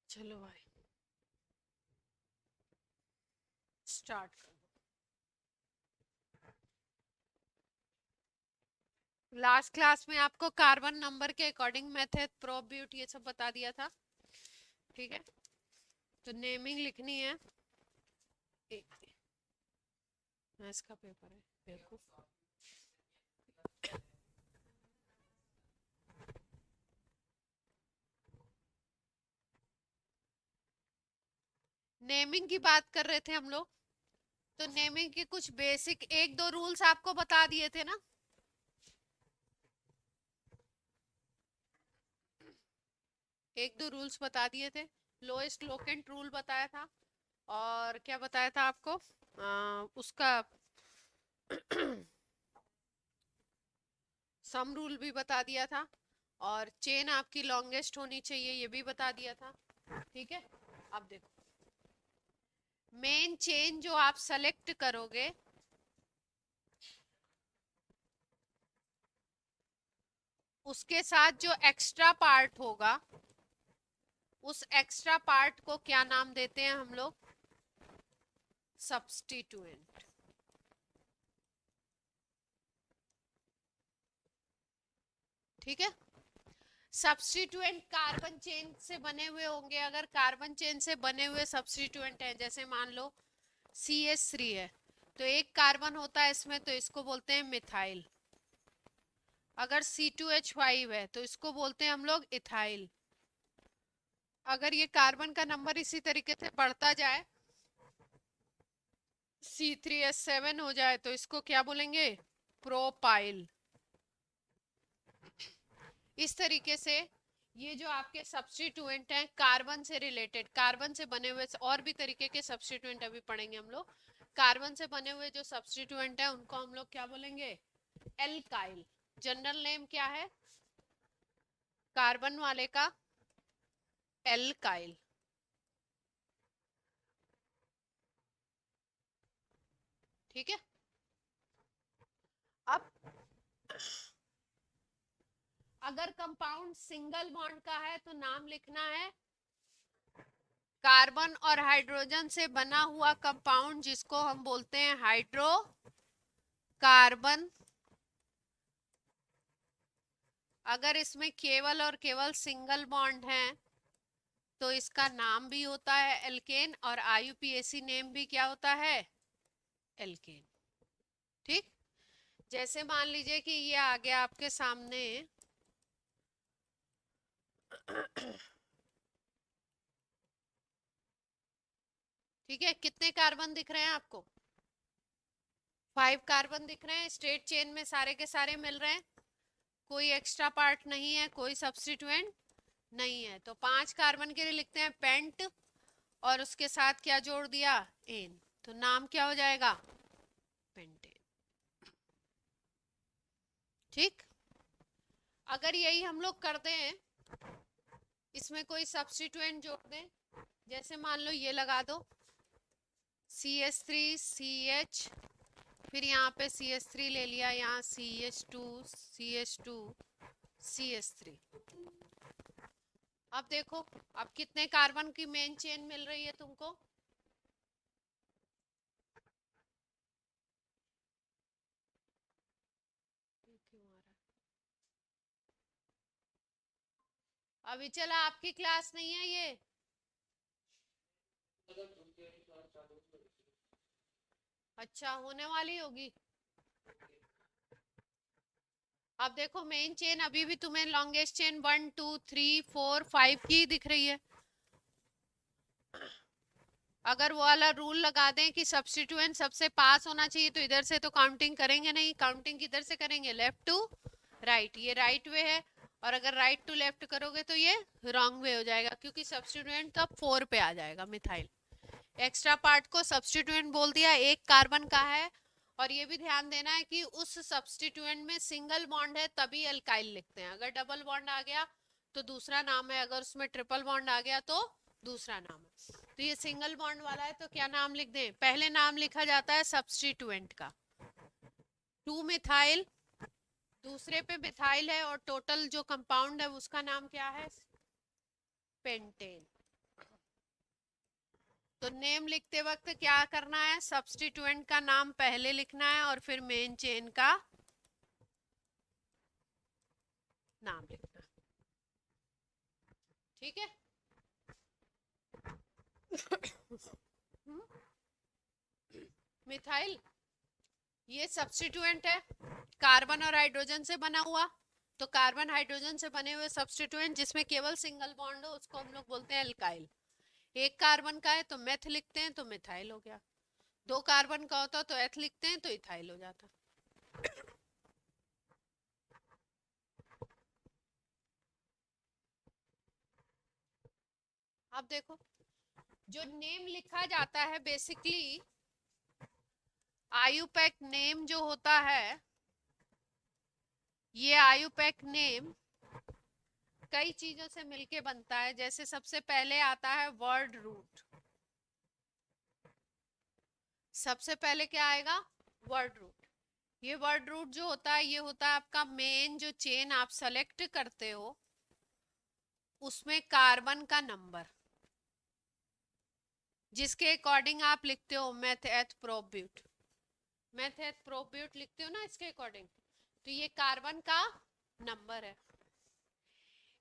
चलो भाई स्टार्ट कर। लास्ट क्लास में आपको कार्बन नंबर के अकॉर्डिंग मेथड प्रोब्यूट ये सब बता दिया था। ठीक है, तो नेमिंग लिखनी है। एक मैथ्स का पेपर है बेवकूफ। नेमिंग की बात कर रहे थे हम लोग, तो नेमिंग के कुछ बेसिक एक दो रूल्स आपको बता दिए थे ना। एक दो रूल्स बता दिए थे। लोएस्ट लोकेंट रूल बताया था, और क्या बताया था आपको, उसका सम रूल भी बता दिया था, और चेन आपकी लॉन्गेस्ट होनी चाहिए ये भी बता दिया था। ठीक है, अब देखो मेन चेन जो आप सेलेक्ट करोगे उसके साथ जो एक्स्ट्रा पार्ट होगा उस एक्स्ट्रा पार्ट को क्या नाम देते हैं हम लोग? सब्स्टिट्यूएंट। ठीक है, सब्स्टिट्यूएंट कार्बन चेन से बने हुए होंगे। अगर कार्बन चेन से बने हुए सब्स्टिट्यूएंट हैं, जैसे मान लो CH3 है, तो एक कार्बन होता है इसमें, तो इसको बोलते हैं मिथाइल। अगर C2H5 है तो इसको बोलते हैं हम लोग इथाइल। अगर ये कार्बन का नंबर इसी तरीके से बढ़ता जाए, C3H7 हो जाए, तो इसको क्या बोलेंगे? प्रोपाइल। इस तरीके से ये जो आपके सब्स्टिट्यूएंट हैं कार्बन से रिलेटेड, कार्बन से बने हुए और भी तरीके के सब्स्टिट्यूएंट अभी पढ़ेंगे हम लोग। कार्बन से बने हुए जो सब्स्टिट्यूएंट है उनको हम लोग क्या बोलेंगे? एल्काइल। जनरल नेम क्या है कार्बन वाले का? एल्काइल। ठीक है, अब अगर कंपाउंड सिंगल बॉन्ड का है तो नाम लिखना है कार्बन और हाइड्रोजन से बना हुआ कंपाउंड, जिसको हम बोलते हैं हाइड्रो कार्बन। अगर इसमें केवल और केवल सिंगल बॉन्ड है तो इसका नाम भी होता है एल्केन, और IUPAC नेम भी क्या होता है? एल्केन। ठीक, जैसे मान लीजिए कि ये आ गया आपके सामने ठीक है, कितने कार्बन दिख रहे हैं आपको? 5 कार्बन दिख रहे हैं, स्ट्रेट चेन में सारे के सारे मिल रहे हैं, कोई एक्स्ट्रा पार्ट नहीं है, कोई सब्स्टिट्यूएंट नहीं है। तो 5 कार्बन के लिए लिखते हैं पेंट, और उसके साथ क्या जोड़ दिया? एन। तो नाम क्या हो जाएगा? पेंटेन। ठीक, अगर यही हम लोग करते हैं, इसमें कोई सब्स्टिट्यूएंट जोड़ दें, जैसे मान लो ये लगा दो CH3CH, फिर यहाँ पे CH3 ले लिया, यहाँ CH2CH2CH3। अब देखो, अब कितने कार्बन की मेन चेन मिल रही है तुमको? अभी चला आपकी क्लास नहीं है ये? अच्छा, होने वाली होगी। अब देखो मेन चेन अभी भी तुम्हें लॉन्गेस्ट चेन 1 2 3 4 5 की दिख रही है। अगर वो वाला रूल लगा दें कि सब्स्टिट्यूएंट सबसे पास होना चाहिए, तो इधर से तो काउंटिंग करेंगे नहीं, काउंटिंग किधर से करेंगे? Left to right. ये राइट वे है, और अगर राइट टू लेफ्ट करोगे तो ये रॉन्ग वे हो जाएगा, क्योंकि सब्स्टिट्यूएंट तो अब 4 पे आ जाएगा मिथाइल। एक्स्ट्रा पार्ट को सब्स्टिट्यूएंट बोल दिया, एक कार्बन का है। और ये भी ध्यान देना है कि उस सब्स्टिट्यूएंट में सिंगल बॉन्ड है तभी अल्काइल लिखते हैं, अगर डबल बॉन्ड आ गया तो दूसरा नाम है, अगर उसमें ट्रिपल बॉन्ड आ गया तो दूसरा नाम है। तो ये सिंगल बॉन्ड वाला है, तो क्या नाम लिख दें? पहले नाम लिखा जाता है सब्स्टिट्यूएंट का, 2 मिथाइल, दूसरे पे मिथाइल है, और टोटल जो कंपाउंड है उसका नाम क्या है? पेंटेन। तो नेम लिखते वक्त क्या करना है, सब्स्टिट्यूएंट का नाम पहले लिखना है और फिर मेन चेन का नाम लिखना है। ठीक है। मिथाइल ये सब्स्टिट्यूएंट है, कार्बन और हाइड्रोजन से बना हुआ। तो कार्बन हाइड्रोजन से बने हुए सब्स्टिट्यूएंट जिसमें केवल सिंगल बॉन्ड हो उसको हम लोग बोलते हैं एल्काइल। एक कार्बन का है तो मेथ लिखते हैं तो मिथाइल हो गया। दो कार्बन का होता तो एथ लिखते हैं तो इथाइल हो जाता। अब देखो जो नेम लिखा जाता है बेसिकली आयुपैक नेम जो होता है, ये आयुपैक नेम कई चीजों से मिलके बनता है। जैसे सबसे पहले आता है वर्ड रूट। सबसे पहले क्या आएगा, वर्ड रूट। ये वर्ड रूट जो होता है ये होता है आपका मेन जो चेन आप सेलेक्ट करते हो उसमें कार्बन का नंबर, जिसके अकॉर्डिंग आप लिखते हो मेथ एथ प्रोब्यूट। मेथ एथ प्रोब्यूट लिखते हो ना इसके अकॉर्डिंग। तो ये कार्बन का नंबर है।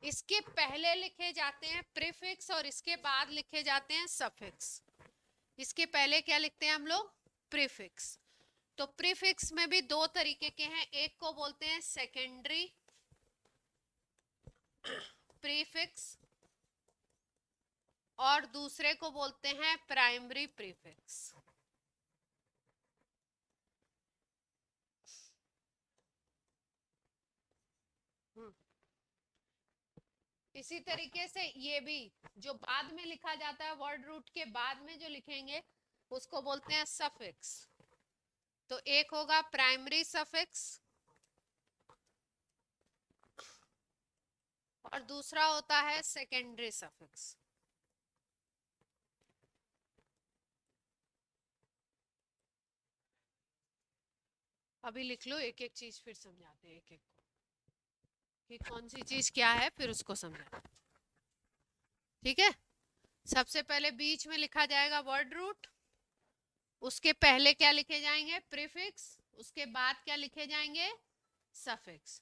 इसके पहले लिखे जाते हैं प्रीफिक्स और इसके बाद लिखे जाते हैं सफिक्स। इसके पहले क्या लिखते हैं हम लोग, प्रीफिक्स। तो प्रीफिक्स में भी दो तरीके के हैं, एक को बोलते हैं सेकेंडरी प्रीफिक्स और दूसरे को बोलते हैं प्राइमरी प्रीफिक्स। इसी तरीके से ये भी जो बाद में लिखा जाता है वर्ड रूट के बाद में जो लिखेंगे उसको बोलते हैं सफिक्स। तो एक होगा प्राइमरी सफिक्स और दूसरा होता है सेकेंडरी सफिक्स। अभी लिख लो, एक एक चीज फिर समझाते हैं एक एक को कि कौन सी चीज क्या है, फिर उसको समझाते हैं। ठीक है। सबसे पहले बीच में लिखा जाएगा वर्ड रूट, उसके पहले क्या लिखे जाएंगे, प्रीफिक्स, उसके बाद क्या लिखे जाएंगे, सफिक्स।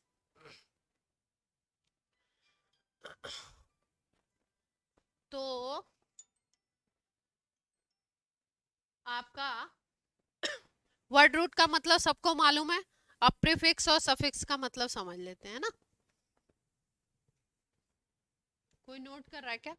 तो आपका वर्ड रूट का मतलब सबको मालूम है। अब प्रीफिक्स और सफिक्स का मतलब समझ लेते हैं ना। कोई नोट कर रहा है क्या?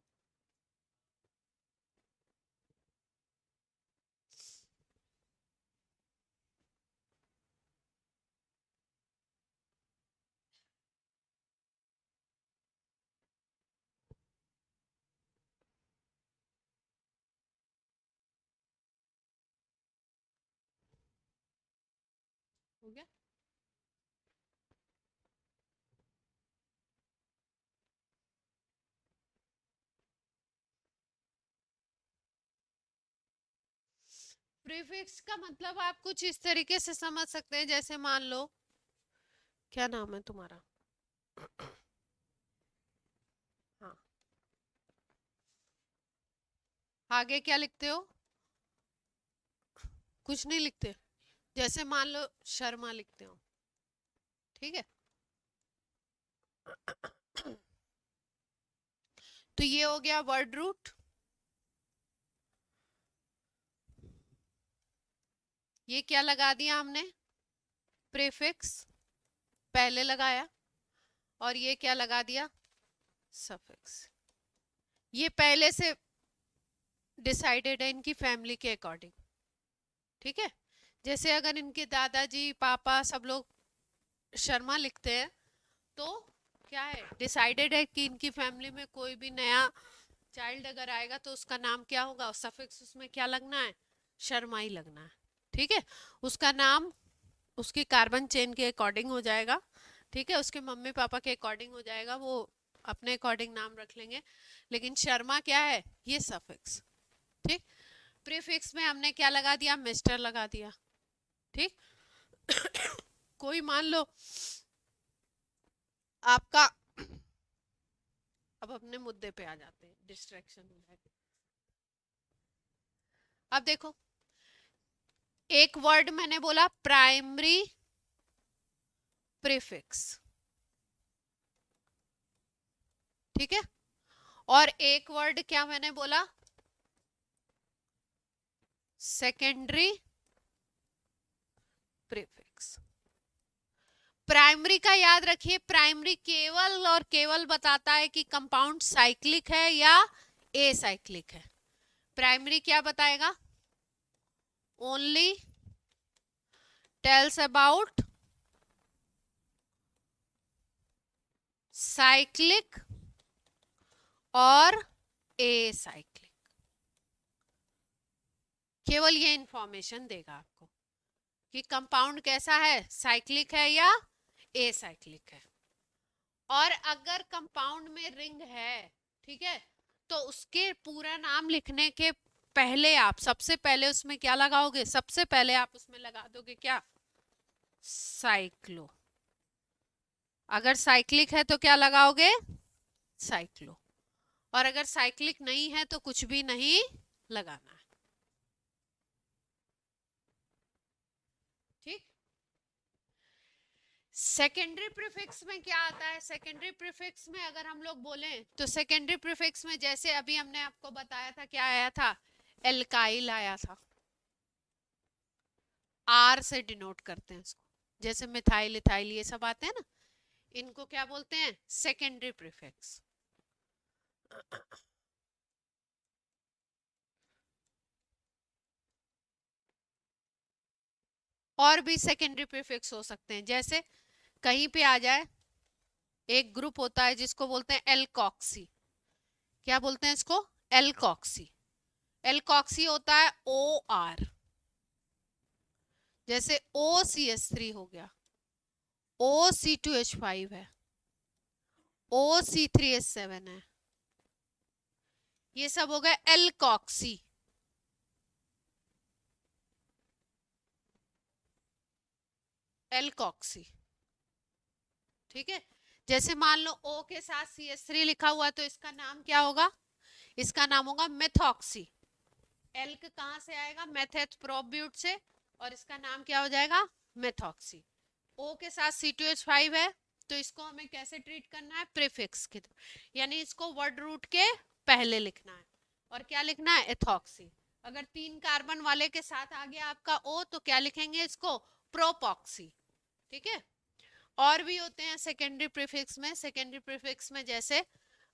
हो गया। प्रीफिक्स का मतलब आप कुछ इस तरीके से समझ सकते हैं, जैसे मान लो क्या नाम है तुम्हारा, हाँ, आगे क्या लिखते हो, कुछ नहीं लिखते। जैसे मान लो शर्मा लिखते हो, ठीक है। तो ये हो गया वर्ड रूट। ये क्या लगा दिया हमने, प्रीफिक्स पहले लगाया, और ये क्या लगा दिया, सफिक्स। ये पहले से डिसाइडेड है इनकी फैमिली के अकॉर्डिंग। ठीक है। जैसे अगर इनके दादाजी पापा सब लोग शर्मा लिखते हैं तो क्या है, डिसाइडेड है कि इनकी फैमिली में कोई भी नया चाइल्ड अगर आएगा तो उसका नाम क्या होगा, सफिक्स उसमें क्या लगना है, शर्मा ही लगना है। ठीक है। उसका नाम उसकी कार्बन चेन के अकॉर्डिंग हो जाएगा। ठीक है, उसके मम्मी पापा के अकॉर्डिंग हो जाएगा, वो अपने अकॉर्डिंग नाम रख लेंगे। लेकिन शर्मा क्या है, ये सफिक्स। ठीक। प्रीफिक्स में हमने क्या लगा दिया, मिस्टर लगा दिया। ठीक। कोई मान लो आपका, अब अपने मुद्दे पे आ जाते हैं, डिस्ट्रैक्शन हो जाएगा। अब देखो, एक वर्ड मैंने बोला प्राइमरी प्रीफिक्स, ठीक है, और एक वर्ड क्या मैंने बोला, सेकेंडरी प्रीफिक्स। प्राइमरी का याद रखिए, प्राइमरी केवल और केवल बताता है कि कंपाउंड साइक्लिक है या एसाइक्लिक है। प्राइमरी क्या बताएगा, ओनली टेल्स अबाउट साइक्लिक और एसाइक्लिक, केवल ये इंफॉर्मेशन देगा आपको कि कंपाउंड कैसा है, साइक्लिक है या एसाइक्लिक है। और अगर कंपाउंड में रिंग है, ठीक है, तो उसके पूरा नाम लिखने के पहले आप सबसे पहले उसमें क्या लगाओगे, सबसे पहले आप उसमें लगा दोगे क्या, साइक्लो। अगर साइक्लिक है तो क्या लगाओगे, साइक्लो, और अगर साइक्लिक नहीं है तो कुछ भी नहीं लगाना है, ठीक। सेकेंडरी प्रीफिक्स में क्या आता है, सेकेंडरी प्रीफिक्स में अगर हम लोग बोलें तो सेकेंडरी प्रीफिक्स में जैसे अभी हमने आपको बताया था क्या आया था, एल्काइल आया था, आर से डिनोट करते हैं इसको, जैसे मिथाइल इथाइल ये सब आते हैं ना, इनको क्या बोलते हैं, सेकेंडरी प्रीफिक्स। और भी सेकेंडरी प्रीफिक्स हो सकते हैं, जैसे कहीं पे आ जाए, एक ग्रुप होता है जिसको बोलते हैं एल्कॉक्सी, क्या बोलते हैं इसको, एल्कॉक्सी। एल्कॉक्सी होता है ओ आर, जैसे OCH3 हो गया, OC2H5 है, OC3H7 है, ये सब हो गए एल्कॉक्सी। एल्कॉक्सी, ठीक है। जैसे मान लो O के साथ CH3 लिखा हुआ तो इसका नाम क्या होगा, इसका नाम होगा मेथॉक्सी। एल्क कहां से आएगा, मेथेथ प्रोब्यूट से, और इसका नाम क्या हो जाएगा, मेथॉक्सी। O के साथ C2H5 है तो इसको हमें कैसे ट्रीट करना है, प्रीफिक्स के, यानी इसको वर्ड रूट के पहले लिखना है, और क्या लिखना है, एथॉक्सी। अगर 3 कार्बन वाले के साथ आ गया आपका O तो क्या लिखेंगे इसको, प्रोपॉक्सी, ठीक है। और भी होते हैं सेकेंडरी प्रीफिक्स में, सेकेंडरी प्रीफिक्स में जैसे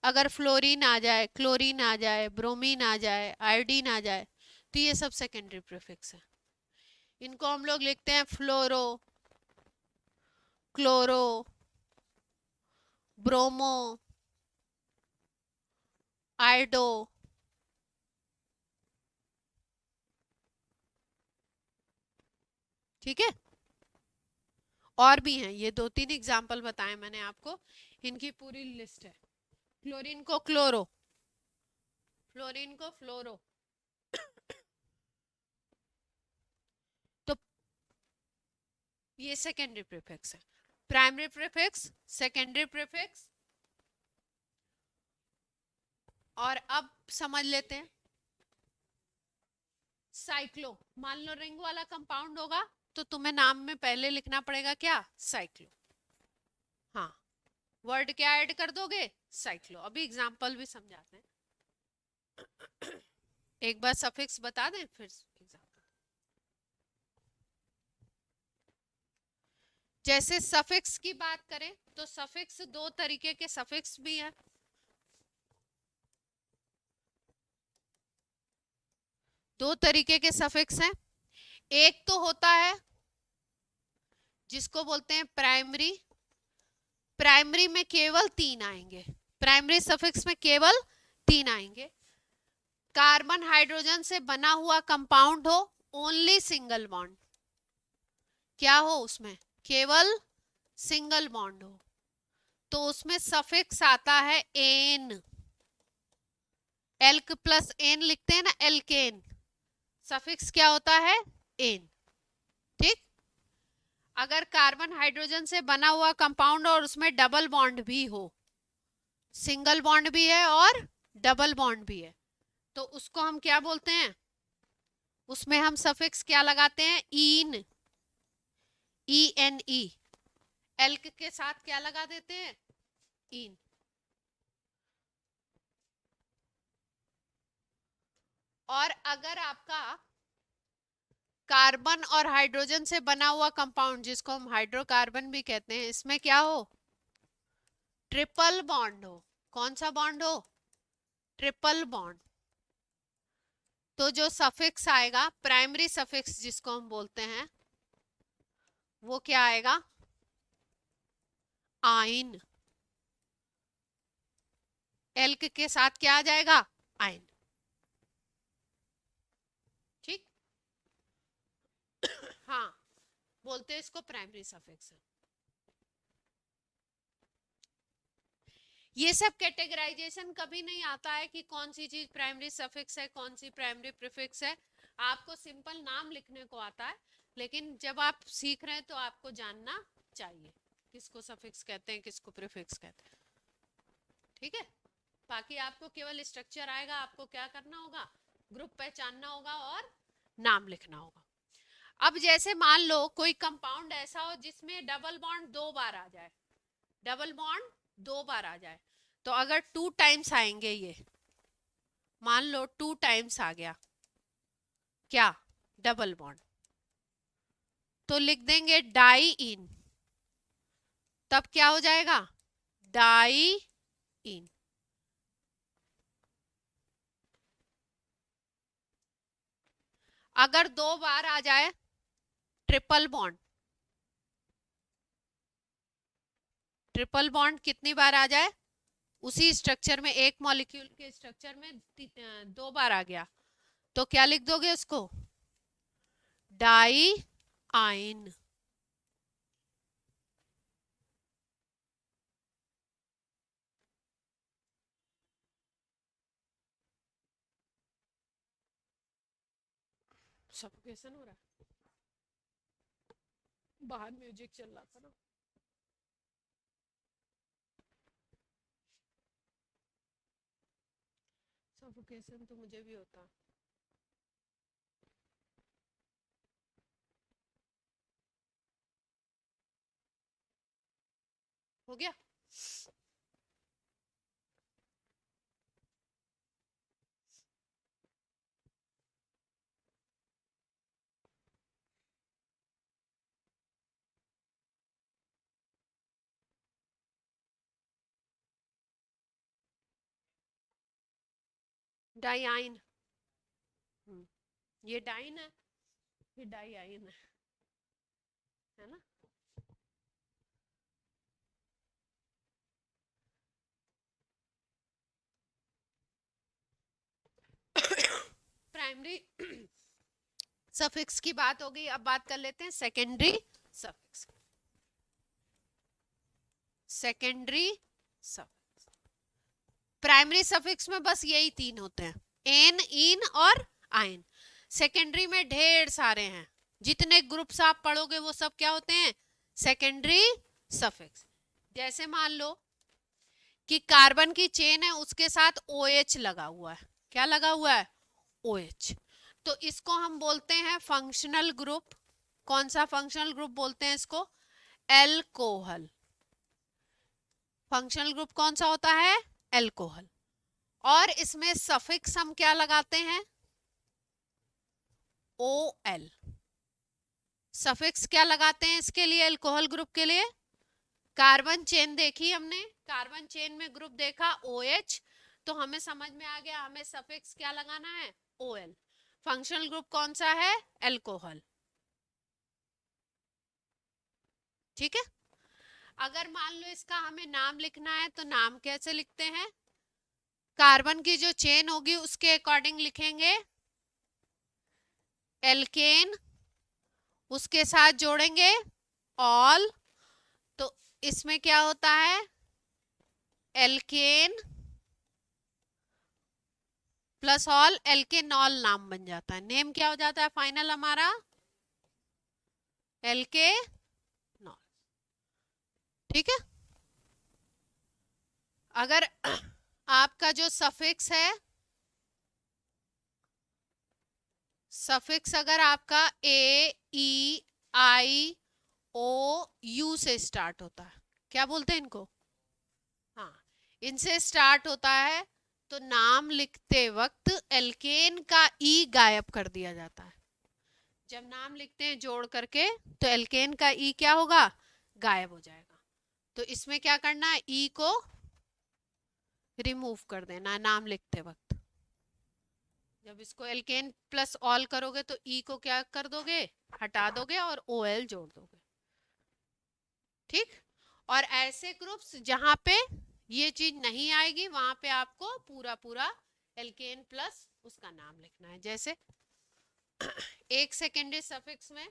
अगर फ्लोरीन आ जाए, क्लोरीन आ जाए, ब्रोमीन आ जाए, आयोडीन आ जाए, तो ये सब सेकेंडरी प्रीफिक्स है। इनको हम लोग लिखते हैं फ्लोरो, क्लोरो, ब्रोमो, आयोडो, ठीक है। और भी हैं, ये 2-3 एग्जाम्पल बताए मैंने आपको, इनकी पूरी लिस्ट है। क्लोरीन को क्लोरो, फ्लोरीन को फ्लोरो, तो ये सेकेंडरी प्रीफिक्स है। प्राइमरी प्रीफिक्स, सेकेंडरी प्रीफिक्स, और अब समझ लेते हैं साइक्लो। मान लो रिंग वाला कंपाउंड होगा तो तुम्हें नाम में पहले लिखना पड़ेगा क्या, साइक्लो। हाँ, वर्ड क्या ऐड कर दोगे, साइक्लो। अभी एग्जांपल भी समझाते हैं, एक बार सफिक्स बता दें फिर एग्जांपल। जैसे सफिक्स की बात करें तो सफिक्स 2 तरीके के सफिक्स भी हैं, 2 तरीके के सफिक्स हैं। एक तो होता है जिसको बोलते हैं प्राइमरी, प्राइमरी में केवल 3 आएंगे, प्राइमरी सफिक्स में केवल 3 आएंगे। कार्बन हाइड्रोजन से बना हुआ कंपाउंड हो, ओनली सिंगल बॉन्ड, क्या हो उसमें, केवल सिंगल बॉन्ड हो, तो उसमें सफिक्स आता है एन, एल्क प्लस एन लिखते हैं ना, एल्केन, सफिक्स क्या होता है, एन, ठीक। अगर कार्बन हाइड्रोजन से बना हुआ कंपाउंड और उसमें डबल बॉन्ड भी हो, सिंगल बॉन्ड भी है और डबल बॉन्ड भी है, तो उसको हम क्या बोलते हैं, उसमें हम सफिक्स क्या लगाते हैं, ईन, ई एन ई। एल्क के साथ क्या लगा देते हैं, ईन। और अगर आपका कार्बन और हाइड्रोजन से बना हुआ कंपाउंड, जिसको हम हाइड्रोकार्बन भी कहते हैं, इसमें क्या हो, ट्रिपल बॉन्ड हो। कौन सा बॉन्ड हो, ट्रिपल बॉन्ड। तो जो सफिक्स आएगा, प्राइमरी सफिक्स जिसको हम बोलते हैं, वो क्या आएगा, आइन। एल्क के साथ क्या आ जाएगा, आइन। ठीक। हाँ, बोलते हैं इसको प्राइमरी सफिक्स। ये सब कैटेगराइजेशन कभी नहीं आता है कि कौन सी चीज प्राइमरी सफिक्स है, कौन सी प्राइमरी प्रीफिक्स है। आपको सिंपल नाम लिखने को आता है, लेकिन जब आप सीख रहे हैं तो आपको जानना चाहिए किसको सफिक्स कहते हैं, किसको प्रीफिक्स कहते हैं। ठीक है। बाकी आपको केवल स्ट्रक्चर आएगा, आपको क्या करना होगा, ग्रुप पहचानना होगा और नाम लिखना होगा। अब जैसे मान लो कोई कंपाउंड ऐसा हो जिसमें डबल बॉन्ड 2 बार आ जाए, डबल बॉन्ड 2 बार आ जाए, तो अगर 2 टाइम्स आएंगे, ये मान लो 2 टाइम्स आ गया क्या, डबल बॉन्ड, तो लिख देंगे डाई इन। तब क्या हो जाएगा, डाई इन। अगर 2 बार आ जाए ट्रिपल बॉन्ड, ट्रिपल बॉन्ड कितनी बार आ जाए, उसी स्ट्रक्चर में, एक मॉलिक्यूल के स्ट्रक्चर में 2 बार आ गया, तो क्या लिख दोगे उसको, डाई आइन। सफोकेशन हो रहा है, बाहर म्यूजिक चल रहा था ना। सफोकेशन तो मुझे भी होता। हो गया। डाइआइन, ये डाइन है, ये डाइआइन है ना। प्राइमरी सफिक्स की बात हो गई, अब बात कर लेते हैं secondary suffix. Secondary suffix, primary suffix में बस यही 3 होते हैं, एन, इन और आइन। सेकेंडरी में ढेर सारे हैं, जितने ग्रुप्स आप पढ़ोगे वो सब क्या होते हैं, सेकेंडरी सफिक्स। जैसे मान लो कि कार्बन की चेन है, उसके साथ OH लगा हुआ है, क्या लगा हुआ है, OH, तो इसको हम बोलते हैं फंक्शनल ग्रुप। कौन सा फंक्शनल ग्रुप बोलते हैं इसको, एल्कोहल। फंक्शनल ग्रुप कौन सा होता है, एल्कोहल। और इसमें सफिक्स हम क्या लगाते हैं, OL। सफिक्स क्या लगाते हैं इसके लिए, अल्कोहल ग्रुप के लिए, कार्बन चेन देखी हमने, कार्बन चेन में ग्रुप देखा OH, तो हमें समझ में आ गया हमें सफिक्स क्या लगाना है, OL। फंक्शनल ग्रुप कौन सा है, एल्कोहल। ठीक है। अगर मान लो इसका हमें नाम लिखना है, तो नाम कैसे लिखते हैं, कार्बन की जो चेन होगी उसके अकॉर्डिंग लिखेंगे, एल्केन, उसके साथ जोड़ेंगे ऑल, तो इसमें क्या होता है, एल्केन प्लस ऑल, एल्केनॉल नाम बन जाता है, नेम क्या हो जाता है फाइनल हमारा, एल्केनॉल। ठीक है। अगर आपका जो सफिक्स है, सफिक्स अगर आपका ए ई आई ओ यू से स्टार्ट होता है, क्या बोलते हैं इनको, हाँ, इनसे स्टार्ट होता है, तो नाम लिखते वक्त एल्केन का ई गायब कर दिया जाता है। जब नाम लिखते हैं जोड़ करके तो एल्केन का ई क्या होगा, गायब हो जाएगा। तो इसमें क्या करना है, ई को रिमूव कर देना है नाम लिखते वक्त। जब इसको एल्केन प्लस ऑल करोगे तो ई को क्या कर दोगे, हटा दोगे और ओ एल जोड़ दोगे। ठीक। और ऐसे ग्रुप्स जहां पे ये चीज नहीं आएगी वहां पे आपको पूरा पूरा एल्केन प्लस उसका नाम लिखना है। जैसे एक सेकेंडरी सफिक्स में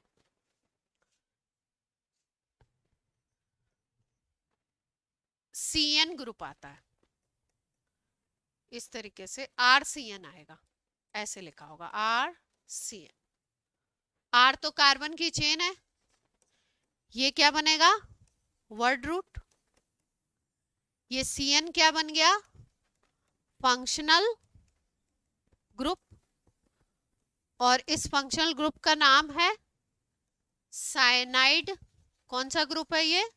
CN ग्रुप आता है, इस तरीके से RCN आएगा, ऐसे लिखा होगा RCN। R तो कार्बन की चेन है, ये क्या बनेगा, वर्ड रूट। ये CN क्या बन गया, फंक्शनल ग्रुप। और इस फंक्शनल ग्रुप का नाम है साइनाइड। कौन सा ग्रुप है ये,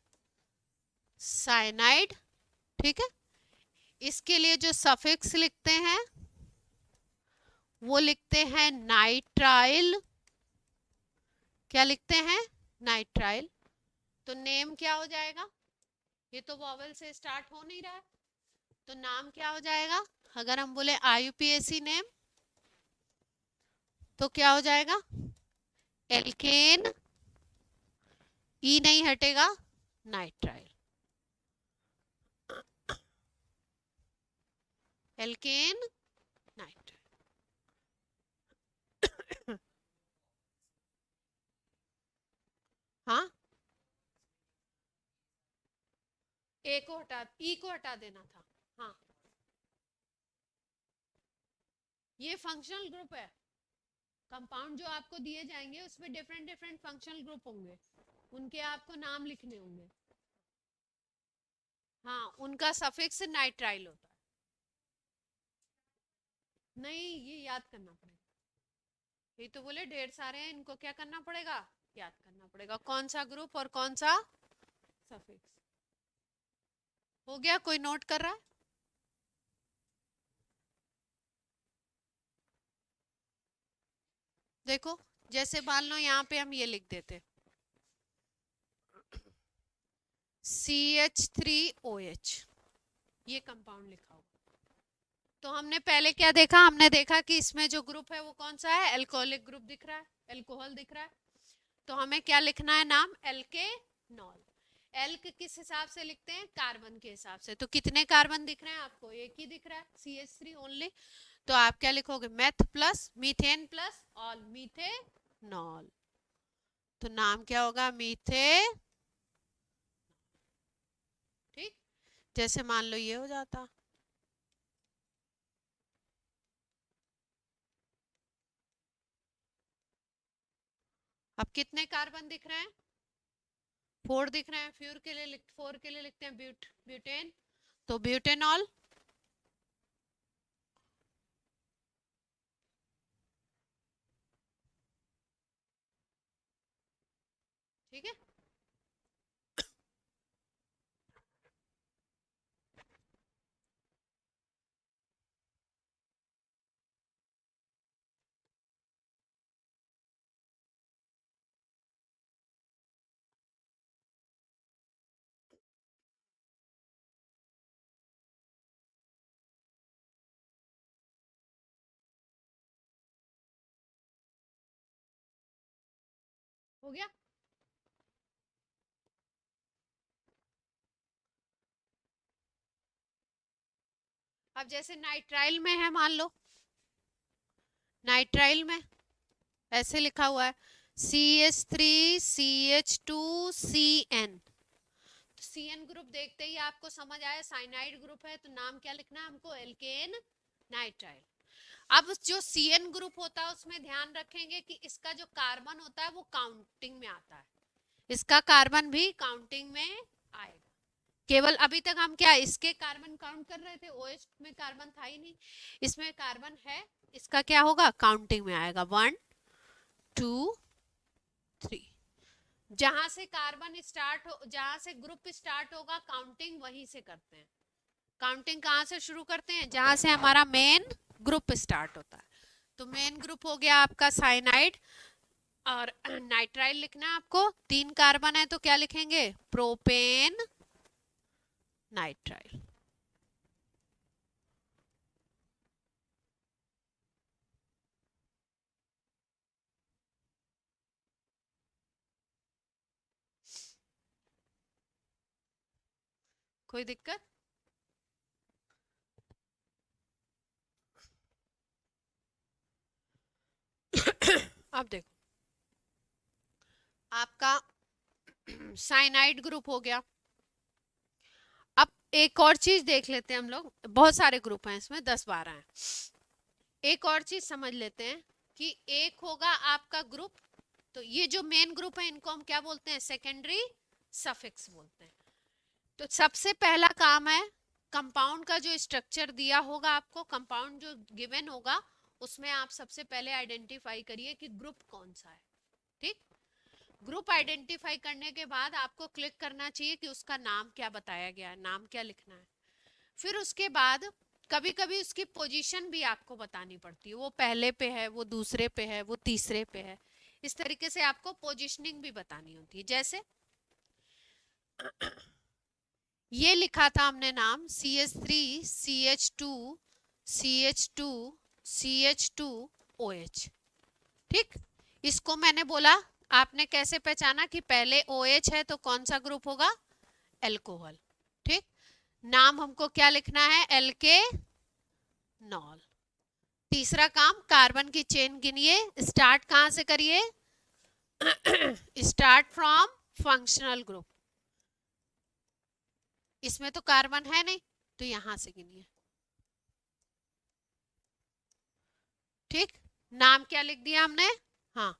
साइनाइड। ठीक है। इसके लिए जो सफिक्स लिखते हैं वो लिखते हैं नाइट्राइल। क्या लिखते हैं, नाइट्राइल। तो नेम क्या हो जाएगा, ये तो वॉवेल से स्टार्ट हो नहीं रहा है, तो नाम क्या हो जाएगा, अगर हम बोले IUPAC नेम तो क्या हो जाएगा, एल्केन, ई नहीं हटेगा, नाइट्राइल, एल्केन नाइट्राइल। हाँ, ए को हटा, ई को हटा देना था। हाँ, ये फंक्शनल ग्रुप है। कंपाउंड जो आपको दिए जाएंगे उसमें डिफरेंट डिफरेंट फंक्शनल ग्रुप होंगे, उनके आपको नाम लिखने होंगे। हाँ, उनका सफिक्स नाइट्राइल होता है। नहीं, ये याद करना पड़ेगा, ये तो बोले ढेर सारे हैं, इनको क्या करना पड़ेगा, याद करना पड़ेगा कौन सा ग्रुप और कौन सा सफिक्स। हो गया, कोई नोट कर रहा है। देखो, जैसे मान लो यहाँ पे हम ये लिख देते CH3OH, ये कंपाउंड लिखा होगा। तो हमने पहले क्या देखा, हमने देखा कि इसमें जो ग्रुप है वो कौन सा है, एल्कोहलिक ग्रुप दिख रहा है, एल्कोहल दिख रहा है। तो हमें क्या लिखना है नाम, एल्केनॉल। एल्क किस हिसाब से लिखते हैं, कार्बन के हिसाब से। तो कितने कार्बन दिख रहे हैं आपको, एक ही दिख रहा है, CH3 ओनली। तो आप क्या लिखोगे, meth plus methane plus ol, methanol. तो नाम क्या होगा, मीथे। ठीक। जैसे मान लो ये हो जाता, अब कितने कार्बन दिख रहे हैं, 4 दिख रहे हैं। फ्यूर के लिए 4 के लिए लिखते हैं ब्यूटेन, तो ब्यूटेनॉल। ठीक है। हो गया। अब जैसे नाइट्राइल में है, मान लो नाइट्राइल में ऐसे लिखा हुआ है CH3CH2CN। तो CN ग्रुप देखते ही आपको समझ आया साइनाइड ग्रुप है, तो नाम क्या लिखना है हमको, एल्केन नाइट्राइल। अब जो CN ग्रुप होता है उसमें ध्यान रखेंगे कि इसका जो कार्बन होता है वो काउंटिंग में आता है, इसका कार्बन भी काउंटिंग में आएगा। केवल अभी तक हम क्या इसके कार्बन काउंट कर रहे थे, OH में कार्बन था ही नहीं, इसमें कार्बन है, इसका क्या होगा, काउंटिंग में आएगा, 1 2 3। जहां से कार्बन स्टार्ट हो, जहां से ग्रुप स्टार्ट होगा काउंटिंग वहीं से करते हैं। काउंटिंग कहाँ से शुरू करते हैं? जहां से हमारा मेन ग्रुप स्टार्ट होता है। तो मेन ग्रुप हो गया आपका साइनाइड, और नाइट्राइल लिखना है आपको। 3 कार्बन है तो क्या लिखेंगे? Propane nitrile. कोई दिक्कत? अब देखो आपका साइनाइड ग्रुप हो गया। अब एक और चीज देख लेते हैं हम लोग, बहुत सारे ग्रुप हैं इसमें, 10-12 हैं। एक और चीज समझ लेते हैं कि एक होगा आपका ग्रुप, तो ये जो मेन ग्रुप है इनको हम क्या बोलते हैं? सेकेंडरी सफिक्स बोलते हैं। तो सबसे पहला काम है, कंपाउंड का जो स्ट्रक्चर दिया होगा आपको, कंपाउंड जो गिवन होगा उसमें आप सबसे पहले आइडेंटिफाई करिए कि ग्रुप कौन सा है। ठीक, ग्रुप आइडेंटिफाई करने के बाद आपको क्लिक करना चाहिए कि उसका नाम क्या बताया गया है, नाम क्या लिखना है। फिर उसके बाद कभी कभी उसकी पोजीशन भी आपको बतानी पड़ती है, वो पहले पे है, वो दूसरे पे है, वो तीसरे पे है। इस तरीके से आपको पोजीशनिंग भी बतानी होती है। जैसे ये लिखा था हमने नाम CH3 CH2 CH2 CH2OH। ठीक, इसको मैंने बोला, आपने कैसे पहचाना कि पहले OH है तो कौन सा ग्रुप होगा? एल्कोहल। ठीक, नाम हमको क्या लिखना है? एल्केनॉल। तीसरा काम, कार्बन की चेन गिनिए, स्टार्ट कहां से करिए? Start from functional group. इसमें तो कार्बन है नहीं तो यहां से गिनिए। ठीक, नाम क्या लिख दिया हमने? हाँ,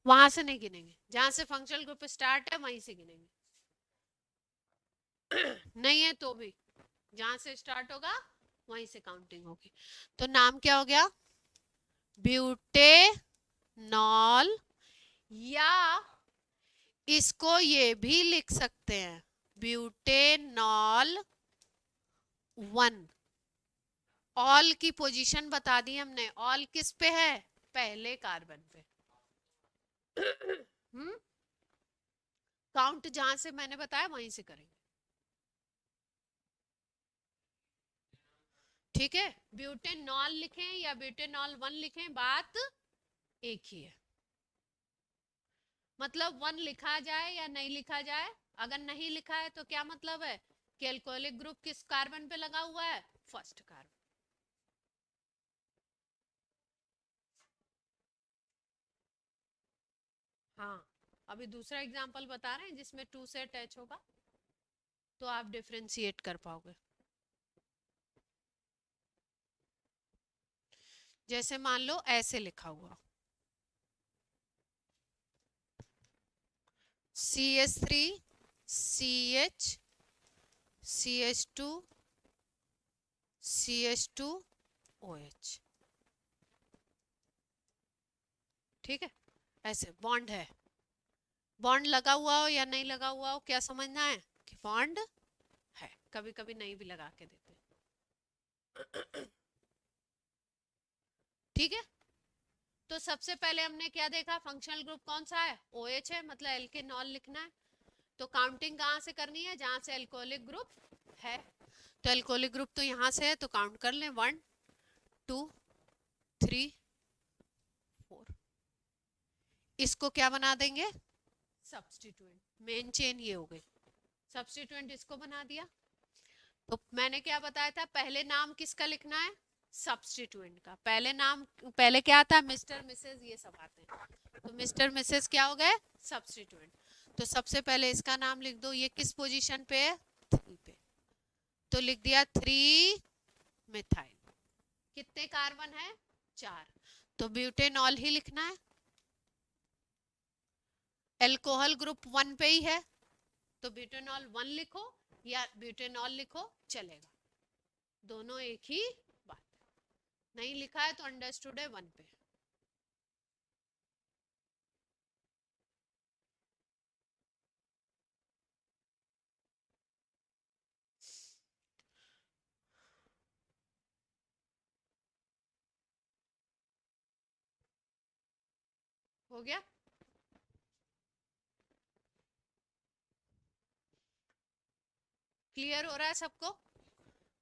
वहां से नहीं गिनेंगे, जहां से फंक्शनल ग्रुप स्टार्ट है वहीं से गिनेंगे। नहीं है तो भी जहां से स्टार्ट होगा वहीं से काउंटिंग होगी। तो नाम क्या हो गया? ब्यूटेनॉल, या इसको ये भी लिख सकते हैं ब्यूटेनॉल 1। ऑल की पोजीशन बता दी हमने, ऑल किस पे है? पहले कार्बन पे। काउंट जहां से मैंने बताया वहीं से करेंगे। ठीक है, ब्यूटेनॉल लिखें या ब्यूटेनॉल 1 लिखें, बात एक ही है। मतलब 1 लिखा जाए या नहीं लिखा जाए, अगर नहीं लिखा है तो क्या मतलब है कि अल्कोहलिक ग्रुप किस कार्बन पे लगा हुआ है? First carbon. हाँ, अभी दूसरा एग्जांपल बता रहे हैं जिसमें 2 से अटैच होगा, तो आप डिफरेंशिएट कर पाओगे। जैसे मान लो ऐसे लिखा हुआ CH3 CH CH2 CH2OH। ठीक है, ऐसे बॉन्ड है, बॉन्ड लगा हुआ हो या नहीं लगा हुआ हो, क्या समझना है कि बॉन्ड है। कभी कभी नहीं भी लगा के देते। ठीक है, तो सबसे पहले हमने क्या देखा? फंक्शनल ग्रुप कौन सा है? OH है, मतलब एल्केनॉल लिखना है। तो काउंटिंग कहाँ से करनी है? जहां से अल्कोहलिक ग्रुप है। तो अल्कोहलिक ग्रुप तो यहाँ से है तो काउंट कर लें, 1 2 3 4। इसको क्या बना देंगे? सब्स्टिट्यूएंट। मेन चेन ये हो गई, सब्स्टिट्यूएंट इसको बना दिया। तो मैंने क्या बताया था? पहले नाम किसका लिखना है? सब्स्टिट्यूएंट का। पहले नाम, पहले क्या था? मिस्टर मिसेस ये सब आते हैं, तो मिस्टर मिसेस क्या हो गए? सब्स्टिट्यूएंट। तो सबसे पहले इसका नाम लिख दो, ये किस पोजीशन पे है? 3 पे। तो लिख दिया 3 मिथाइल। कितने कार्बन है? 4। तो ब्यूटेनॉल ही लिखना है, एल्कोहल ग्रुप 1 पे ही है, तो ब्यूटेनॉल 1 लिखो या ब्यूटेनॉल लिखो, चलेगा, दोनों एक ही बात है। नहीं लिखा है तो अंडरस्टूड है 1 पे। हो गया? क्लियर हो रहा है सबको?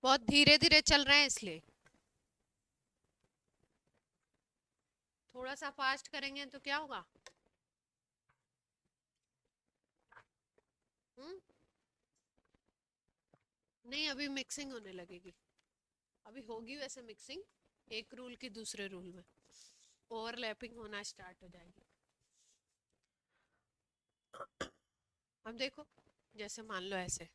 बहुत धीरे धीरे चल रहे हैं इसलिए, थोड़ा सा फास्ट करेंगे तो क्या होगा? हम्म? नहीं, अभी मिक्सिंग होने लगेगी, अभी होगी वैसे मिक्सिंग, एक रूल की दूसरे रूल में ओवरलैपिंग होना स्टार्ट हो जाएगी। अब देखो, जैसे मान लो ऐसे,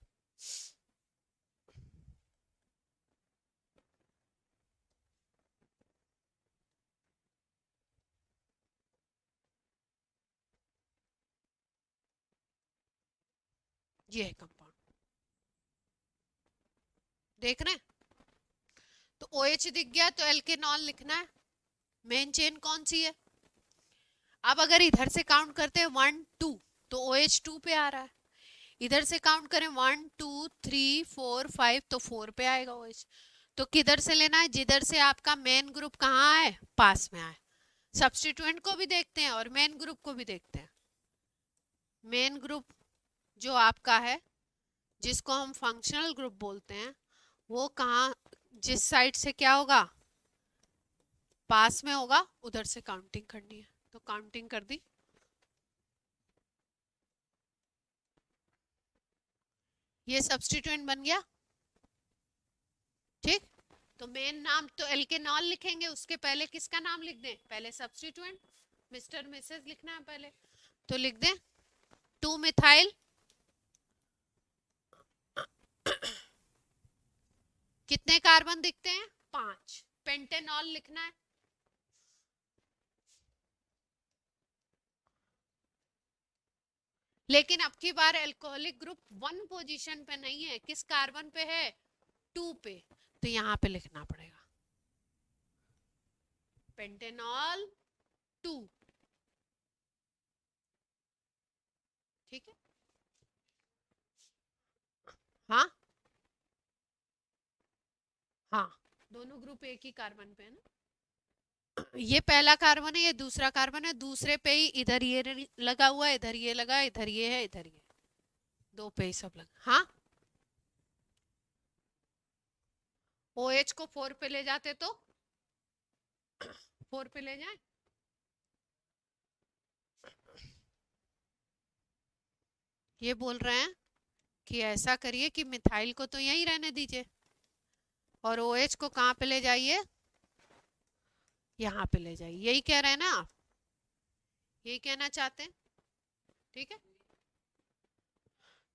ये है कंपाउंड, देख रहे हैं? तो OH दिख गया तो एल्केनॉल लिखना है। मेन चेन कौन सी है? अब अगर इधर से काउंट करते हैं 1 2 तो OH 2 पे आ रहा है, इधर से काउंट करें 1 2 3 4 5 तो 4 पे आएगा OH। तो किधर से लेना है? जिधर से आपका मेन ग्रुप कहाँ है, पास में आए। सब्स्टिट्यूएंट को भी देखते हैं और मेन ग्रुप को भी देखते हैं। मेन ग्रुप जो आपका है, जिसको हम फंक्शनल ग्रुप बोलते हैं, वो कहाँ, जिस साइड से क्या होगा, पास में होगा, उधर से काउंटिंग करनी है। तो काउंटिंग कर दी, ये सब्स्टिट्यूएंट बन गया। ठीक, तो मेन नाम तो एल्केनॉल लिखेंगे, उसके पहले किसका नाम लिख दें? पहले सब्स्टिट्यूएंट, मिस्टर मिसेस लिखना है पहले, तो लिख दें 2 मिथाइल कितने कार्बन दिखते हैं? 5। पेंटेनॉल लिखना है, लेकिन अब की बार एल्कोहलिक ग्रुप 1 पोजीशन पे नहीं है, किस कार्बन पे है? 2 पे, तो यहां पे लिखना पड़ेगा पेंटेनॉल 2। ठीक है, हाँ हाँ, दोनों ग्रुप एक ही कार्बन पे है ना। ये पहला कार्बन है, ये दूसरा कार्बन है, दूसरे पे ही इधर ये लगा हुआ है, इधर ये लगा, इधर ये है, इधर ये, दो पे ही सब लगा। हाँ, OH को 4 पे ले जाते तो 4 पे ले जाए, ये बोल रहे हैं कि ऐसा करिए कि मिथाइल को तो यहीं रहने दीजिए और OH को कहाँ पे ले जाइए, यहाँ पे ले जाइए, यही कह रहे हैं ना आप, यही कहना चाहते हैं। ठीक है,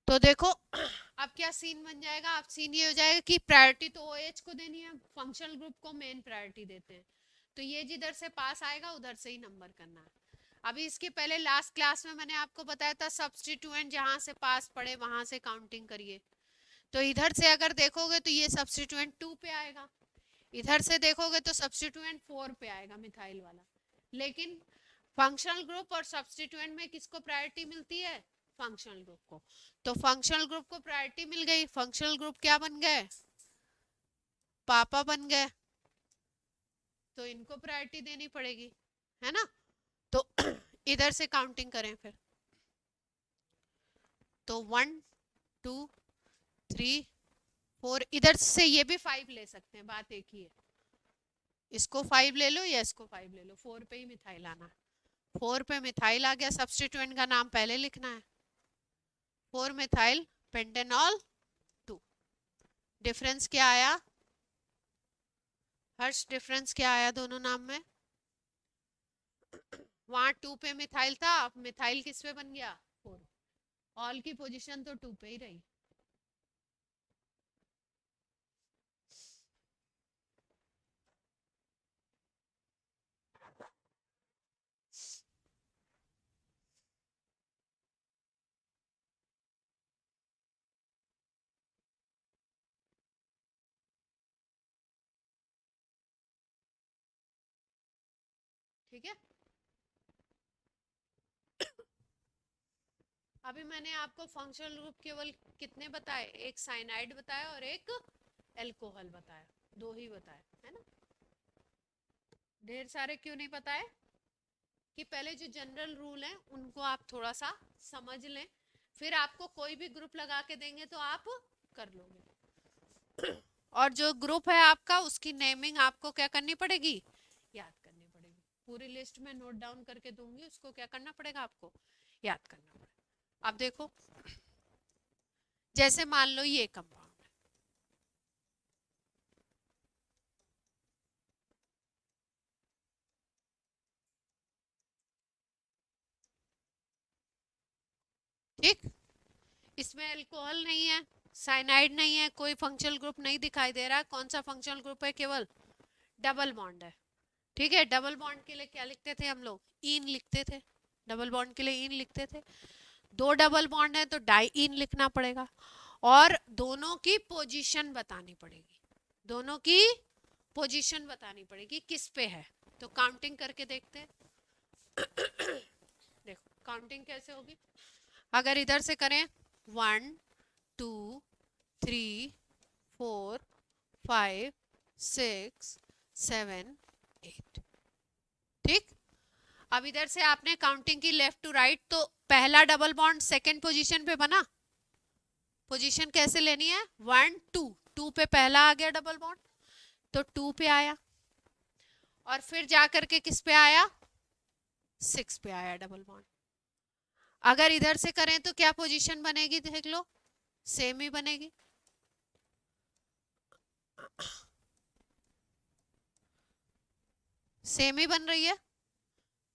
तो देखो अब क्या सीन बन जाएगा, अब सीन ये हो जाएगा कि प्रायोरिटी तो OH को देनी है, फंक्शनल ग्रुप को मेन प्रायोरिटी देते हैं, तो ये जिधर से पास आएगा उधर से ही नंबर करना है। अभी इसके पहले लास्ट क्लास में मैंने आपको बताया था सब्स्टिट्यूएंट जहां से पास पड़े वहां से काउंटिंग करिए। तो इधर से अगर देखोगे तो ये सब्स्टिट्यूएंट 2 पे आएगा, इधर से देखोगे तो सब्स्टिट्यूएंट 4 पे आएगा मिथाइल वाला। लेकिन फंक्शनल ग्रुप और सब्स्टिट्यूएंट में किसको प्रायोरिटी मिलती है? फंक्शनल ग्रुप को। तो फंक्शनल ग्रुप को प्रायोरिटी मिल गई, फंक्शनल ग्रुप क्या बन गए? पापा बन गए, तो इनको प्रायोरिटी देनी पड़ेगी, है ना। तो इधर से काउंटिंग करें फिर, तो 1 2 3 4, इधर से ये भी 5 ले सकते हैं, बात एक ही है, इसको 5 ले लो या इसको 5 ले लो, 4 पे ही मिथाइल आना, 4 पे मिथाइल आ गया, सब्स्टिट्यूएंट का नाम पहले लिखना है, 4 मिथाइल पेंटेनॉल 2। डिफरेंस क्या आया हर्ष, डिफरेंस क्या आया दोनों नाम में? वहां 2 पे मिथाइल था, अब मिथाइल किस पे बन गया? 4। ऑल की पोजीशन तो 2 पे ही रही। ठीक है, अभी मैंने आपको फंक्शनल ग्रुप केवल कितने बताए? एक साइनाइड बताया और एक एल्कोहल बताया, दो ही बताए, है ना। ढेर सारे क्यों नहीं बताए? कि पहले जो जनरल रूल है उनको आप थोड़ा सा समझ लें, फिर आपको कोई भी ग्रुप लगा के देंगे तो आप कर लोगे। और जो ग्रुप है आपका उसकी नेमिंग आपको क्या करनी पड़ेगी, याद करनी पड़ेगी। पूरी लिस्ट में नोट डाउन करके दूंगी, उसको क्या करना पड़ेगा, आपको याद करना पड़ेगा। अब देखो, जैसे मान लो ये कंपाउंड, ठीक, इसमें अल्कोहल नहीं है, साइनाइड नहीं है, कोई फंक्शनल ग्रुप नहीं दिखाई दे रहा है। कौन सा फंक्शनल ग्रुप है, केवल डबल बॉन्ड है। ठीक है, डबल बॉन्ड के लिए क्या लिखते थे हम लोग, इन लिखते थे। डबल बॉन्ड के लिए इन लिखते थे। दो डबल बॉन्ड है तो डाई इन लिखना पड़ेगा, और दोनों की पोजीशन बतानी पड़ेगी, दोनों की पोजीशन बतानी पड़ेगी किस पे है। तो काउंटिंग करके देखते हैं। देखो काउंटिंग कैसे होगी, अगर इधर से करें 1 2 3 4 5 6 7 8, ठीक। अब इधर से आपने काउंटिंग की लेफ्ट टू राइट, तो पहला डबल बॉन्ड सेकंड पोजीशन पे बना। पोजीशन कैसे लेनी है, 1 2, 2 पे पहला आ गया डबल बॉन्ड, तो 2 पे आया, और फिर जाकर के किस पे आया, 6 पे आया डबल बॉन्ड। अगर इधर से करें तो क्या पोजीशन बनेगी, देख लो, सेम ही बनेगी। सेम ही बन रही है,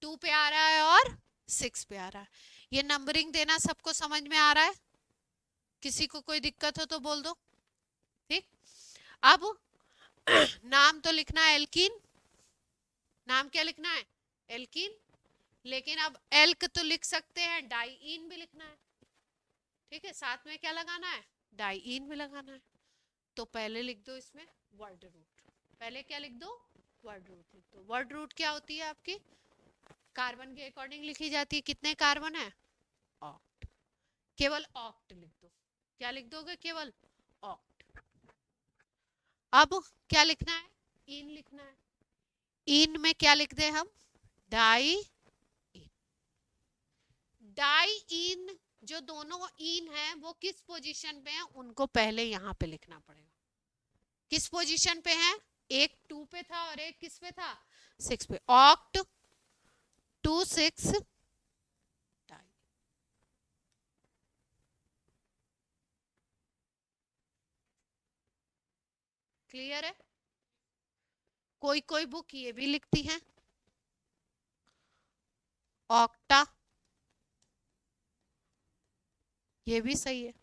2 पे आ रहा है और 6 पे आ रहा है। ये नंबरिंग देना सबको समझ में आ रहा है, किसी को कोई दिक्कत हो तो बोल दो, ठीक। अब नाम तो लिखना है एल्कीन, नाम क्या लिखना है, एल्कीन, लेकिन अब एल्क तो लिख सकते हैं, डाईइन भी लिखना है, ठीक है। साथ में क्या लगाना है, डाईइन भी लगाना है। तो पहले लिख दो इसमें वर्ड रूट, पहले क्या लिख दो, वर्ड रूट लिख दो। वर्ड रूट क्या होती है आपकी, कार्बन के अकॉर्डिंग लिखी जाती है, कितने कार्बन है, ऑक्ट, केवल ऑक्ट लिख दो। क्या लिख दोगे, केवल ऑक्ट। अब क्या लिखना है, इन लिखना है। इन में क्या लिख दे हम, डाई इन। डाई इन, जो दोनों इन है वो किस पोजीशन पे है, उनको पहले यहां पे लिखना पड़ेगा। किस पोजीशन पे है, एक 2 पे था और एक किस पे था, 6 पे। Oct 2 6 die. क्लियर है। कोई कोई बुक ये भी लिखती है, ऑक्टा, ये भी सही है।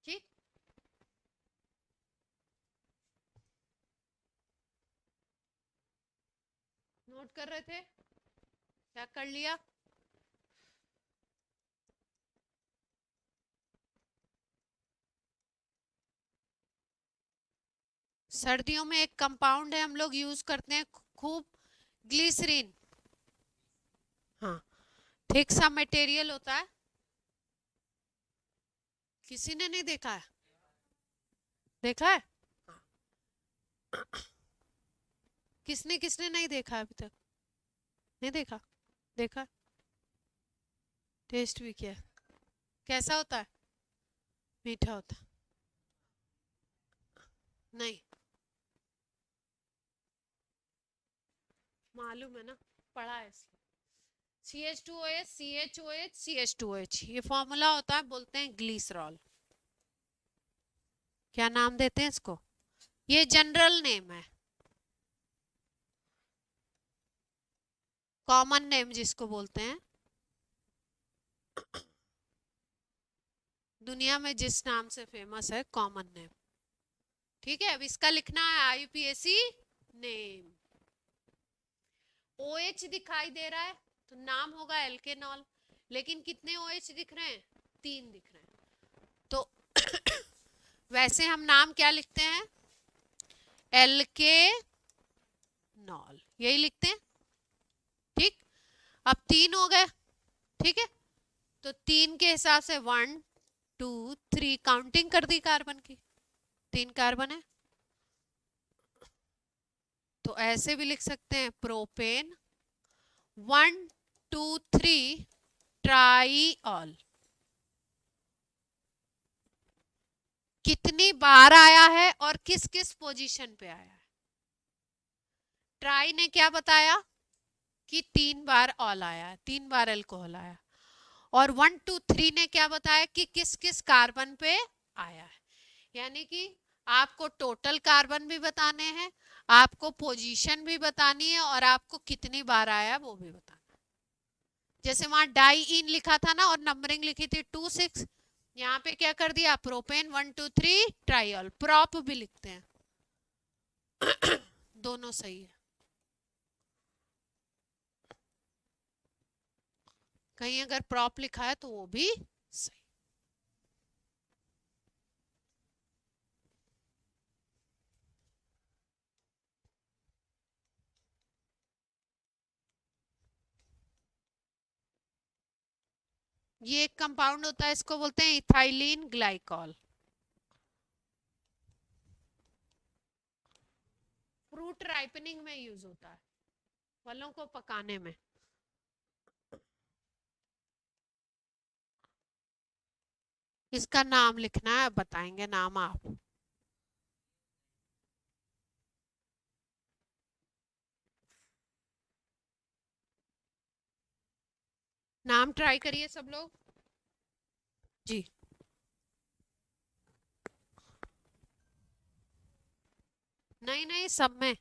ठीक, नोट कर रहे थे, क्या कर लिया, सर्दियों में एक कंपाउंड है हम लोग यूज करते हैं खूब, ग्लिसरीन। हाँ, थिक सा मटेरियल होता है, किसी ने नहीं देखा है, देखा है, किसने किसने नहीं देखा अभी तक, नहीं देखा, देखा, टेस्ट भी किया, कैसा होता है, मीठा होता है, नहीं मालूम है ना, पढ़ा है इसलिए। CH2OH CHOH CH2OH, ये फॉर्मूला होता है, बोलते हैं ग्लीसरॉल। क्या नाम देते हैं इसको, ये जनरल नेम है, कॉमन नेम जिसको बोलते हैं, दुनिया में जिस नाम से फेमस है, कॉमन नेम, ठीक है। अब इसका लिखना है IUPAC नेम। OH दिखाई दे रहा है तो नाम होगा एल्केनॉल, लेकिन कितने OH दिख रहे हैं, 3 दिख रहे हैं, तो वैसे हम नाम क्या लिखते हैं, एल्केनॉल, यही लिखते हैं, ठीक। अब 3 हो गए, ठीक है, तो 3 के हिसाब से 1 3 काउंटिंग कर दी कार्बन की, 3 कार्बन है, तो ऐसे भी लिख सकते हैं प्रोपेन 1 2 3 ट्राईऑल। कितनी बार आया है और किस किस पोजीशन पे आया है? ट्राई ने क्या बताया कि 3 बार ऑल आया, 3 बार अल्कोहल आया, और 1 2 3 ने क्या बताया कि किस किस कार्बन पे आया है। यानी कि आपको टोटल कार्बन भी बताने हैं, आपको पोजीशन भी बतानी है, और आपको कितनी बार आया वो भी बताना है। जैसे वहां डाई इन लिखा था ना और नंबरिंग लिखी थी 2 6, यहाँ पे क्या कर दिया प्रोपेन 1 2 3 ट्राईऑल। प्रॉप भी लिखते हैं दोनों सही है। कहीं अगर प्रॉप लिखा है तो वो भी सही। ये एक कंपाउंड होता है, इसको बोलते हैं इथाइलिन ग्लाइकॉल। फ्रूट राइपनिंग में यूज होता है, फलों को पकाने में। इसका नाम लिखना है, बताएंगे नाम आप। नाम ट्राई करिए सब लोग जी। नहीं नहीं, सब में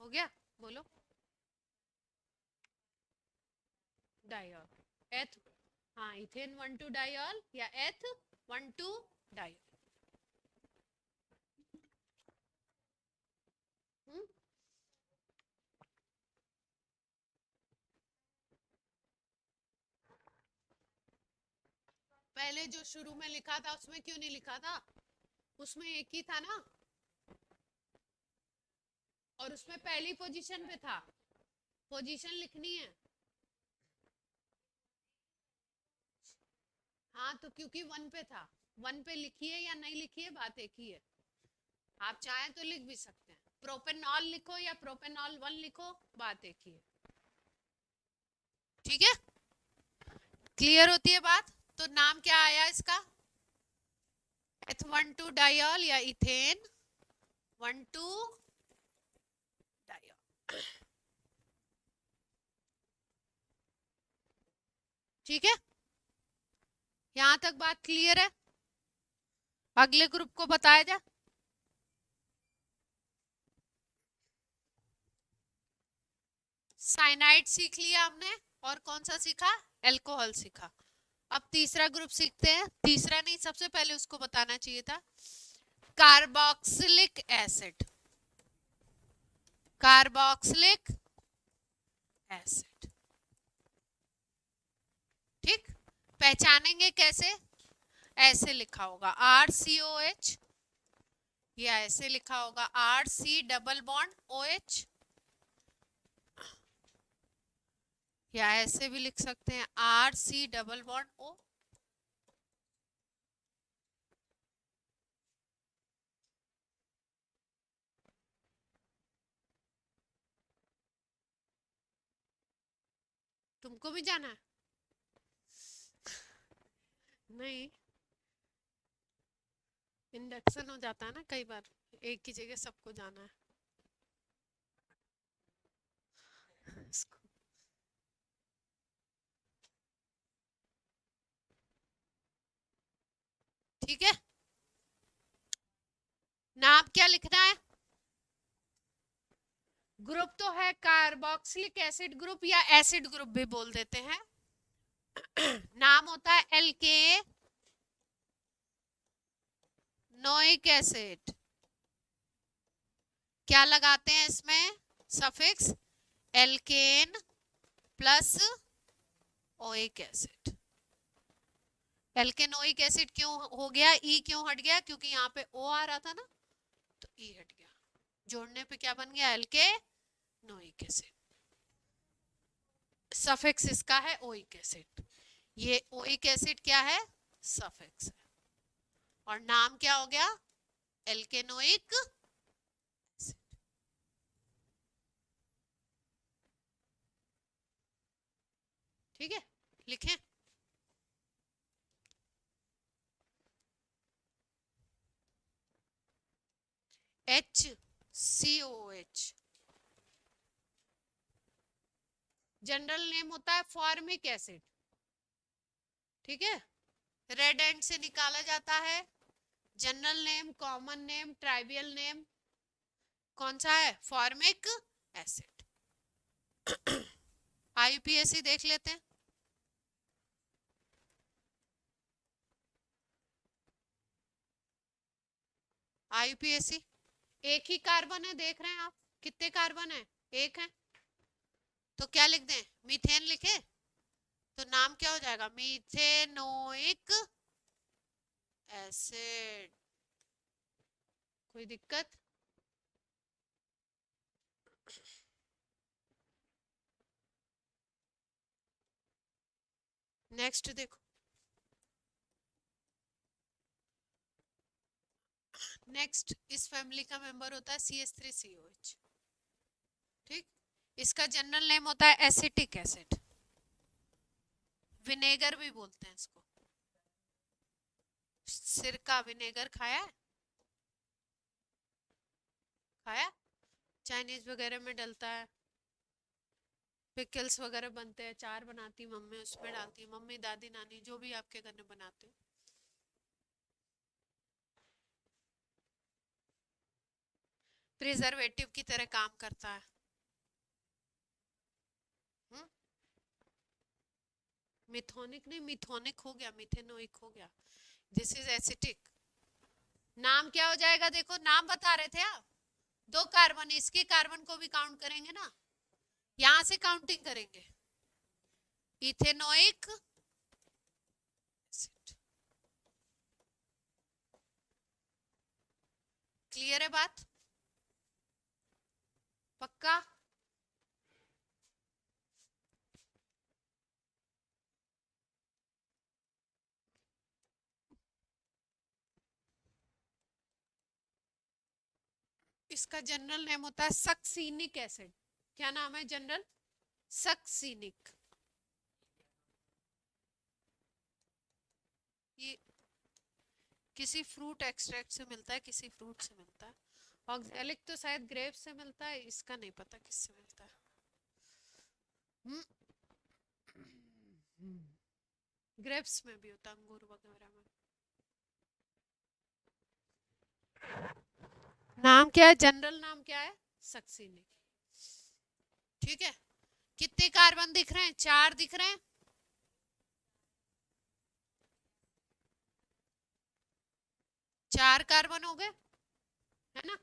हो गया, बोलो। डाइऑल एथ, हाँ इथेन 1 2 डाइऑल या एथ 1 2 डाइऑल। पहले जो शुरू में लिखा था उसमें क्यों नहीं लिखा था? उसमें एक ही था ना, और उसमें पहली पोजीशन पे था। पोजीशन लिखनी है। हाँ तो क्योंकि 1 पे था, 1 पे लिखिए या नहीं लिखिए बात एक ही है। आप चाहें तो लिख भी सकते हैं, प्रोपेनॉल लिखो या प्रोपेनॉल 1 लिखो, बात एक ही है। ठीक है, क्लियर होती है बात? तो नाम क्या आया इसका? एथ 1 2 डाइऑल या इथेन 1 2 डाइऑल। ठीक है, यहां तक बात क्लियर है? अगले ग्रुप को बताया जाए। साइनाइड सीख लिया हमने, और कौन सा सीखा? एल्कोहल सीखा। अब तीसरा ग्रुप सीखते हैं। तीसरा नहीं, सबसे पहले उसको बताना चाहिए था, कार्बोक्सिलिक एसिड। कार्बोक्सिलिक एसिड, ठीक। पहचानेंगे कैसे? ऐसे लिखा होगा RCOH, या ऐसे लिखा होगा RC डबल बॉन्ड OH, या ऐसे भी लिख सकते हैं RC डबल बॉन्ड O। तुमको भी जाना है? नहीं, इंडक्शन हो जाता है ना कई बार, एक ही जगह सबको जाना है। ठीक है, नाम क्या लिखना है? ग्रुप तो है कार्बोक्सिलिक एसिड ग्रुप, या एसिड ग्रुप भी बोल देते हैं। नाम होता है एल्के नोइक एसिड। क्या लगाते हैं इसमें? Suffix alkane plus oic acid. Alkanoic acid क्यों हो गया? ई क्यों हट गया? क्योंकि यहाँ पे ओ आ रहा था ना, तो ई हट गया, जोड़ने पे क्या बन गया? एल्केनोइक एसिड। सफिक्स इसका है ओइक एसिड। ये ओइक एसिड क्या है, सफिक्स है, और नाम क्या हो गया, एल्केनोइक एसिड। ठीक है, लिखें। HCOH जनरल नेम होता है फॉर्मिक एसिड। ठीक है, रेड एंड से निकाला जाता है। General name, common name, trivial name कौन सा है, फॉर्मिक एसिड। IUPAC देख लेते हैं। IUPAC एक ही कार्बन है, देख रहे हैं आप कितने कार्बन है, एक है, तो क्या लिख दें, मीथेन लिखे, तो नाम क्या हो जाएगा, मीथेनोइक एसिड। कोई दिक्कत? नेक्स्ट देखो, नेक्स्ट इस फैमिली का मेंबर होता है CH3COH। ठीक, इसका जनरल नेम होता है एसिटिक एसिड, विनेगर भी बोलते हैं इसको। सिरका विनेगर खाया है, खाया, चाइनीज वगैरह में डलता है, पिकल्स वगैरह बनते हैं, चार बनाती मम्मी, उसमें डालती मम्मी, दादी, नानी, जो भी आपके घर में बनाते हो। प्रिजर्वेटिव की तरह काम करता है। मिथोनिक नहीं, मिथोनिक हो गया, मिथेनोइक हो गया, दिस इज एसिटिक। नाम क्या हो जाएगा, देखो नाम बता रहे थे आप, दो कार्बन, इसके कार्बन को भी काउंट करेंगे ना, यहां से काउंटिंग करेंगे, इथेनोइक एसिड। क्लियर है बात, पक्का? इसका जनरल नेम होता है सक्सीनिक एसिड। क्या नाम है जनरल, सक्सीनिक। ये किसी फ्रूट एक्सट्रैक्ट से मिलता है, किसी फ्रूट से मिलता है। ऑक्जेलिक तो शायद ग्रेप्स से मिलता है, इसका नहीं पता किससे मिलता है। ग्रेप्स में भी होता है, अंगूर वगैरह में। नाम क्या है, जनरल नाम क्या है, सक्सीनिक। ठीक है, कितने कार्बन दिख रहे हैं, चार दिख रहे हैं, चार कार्बन हो गए, है ना,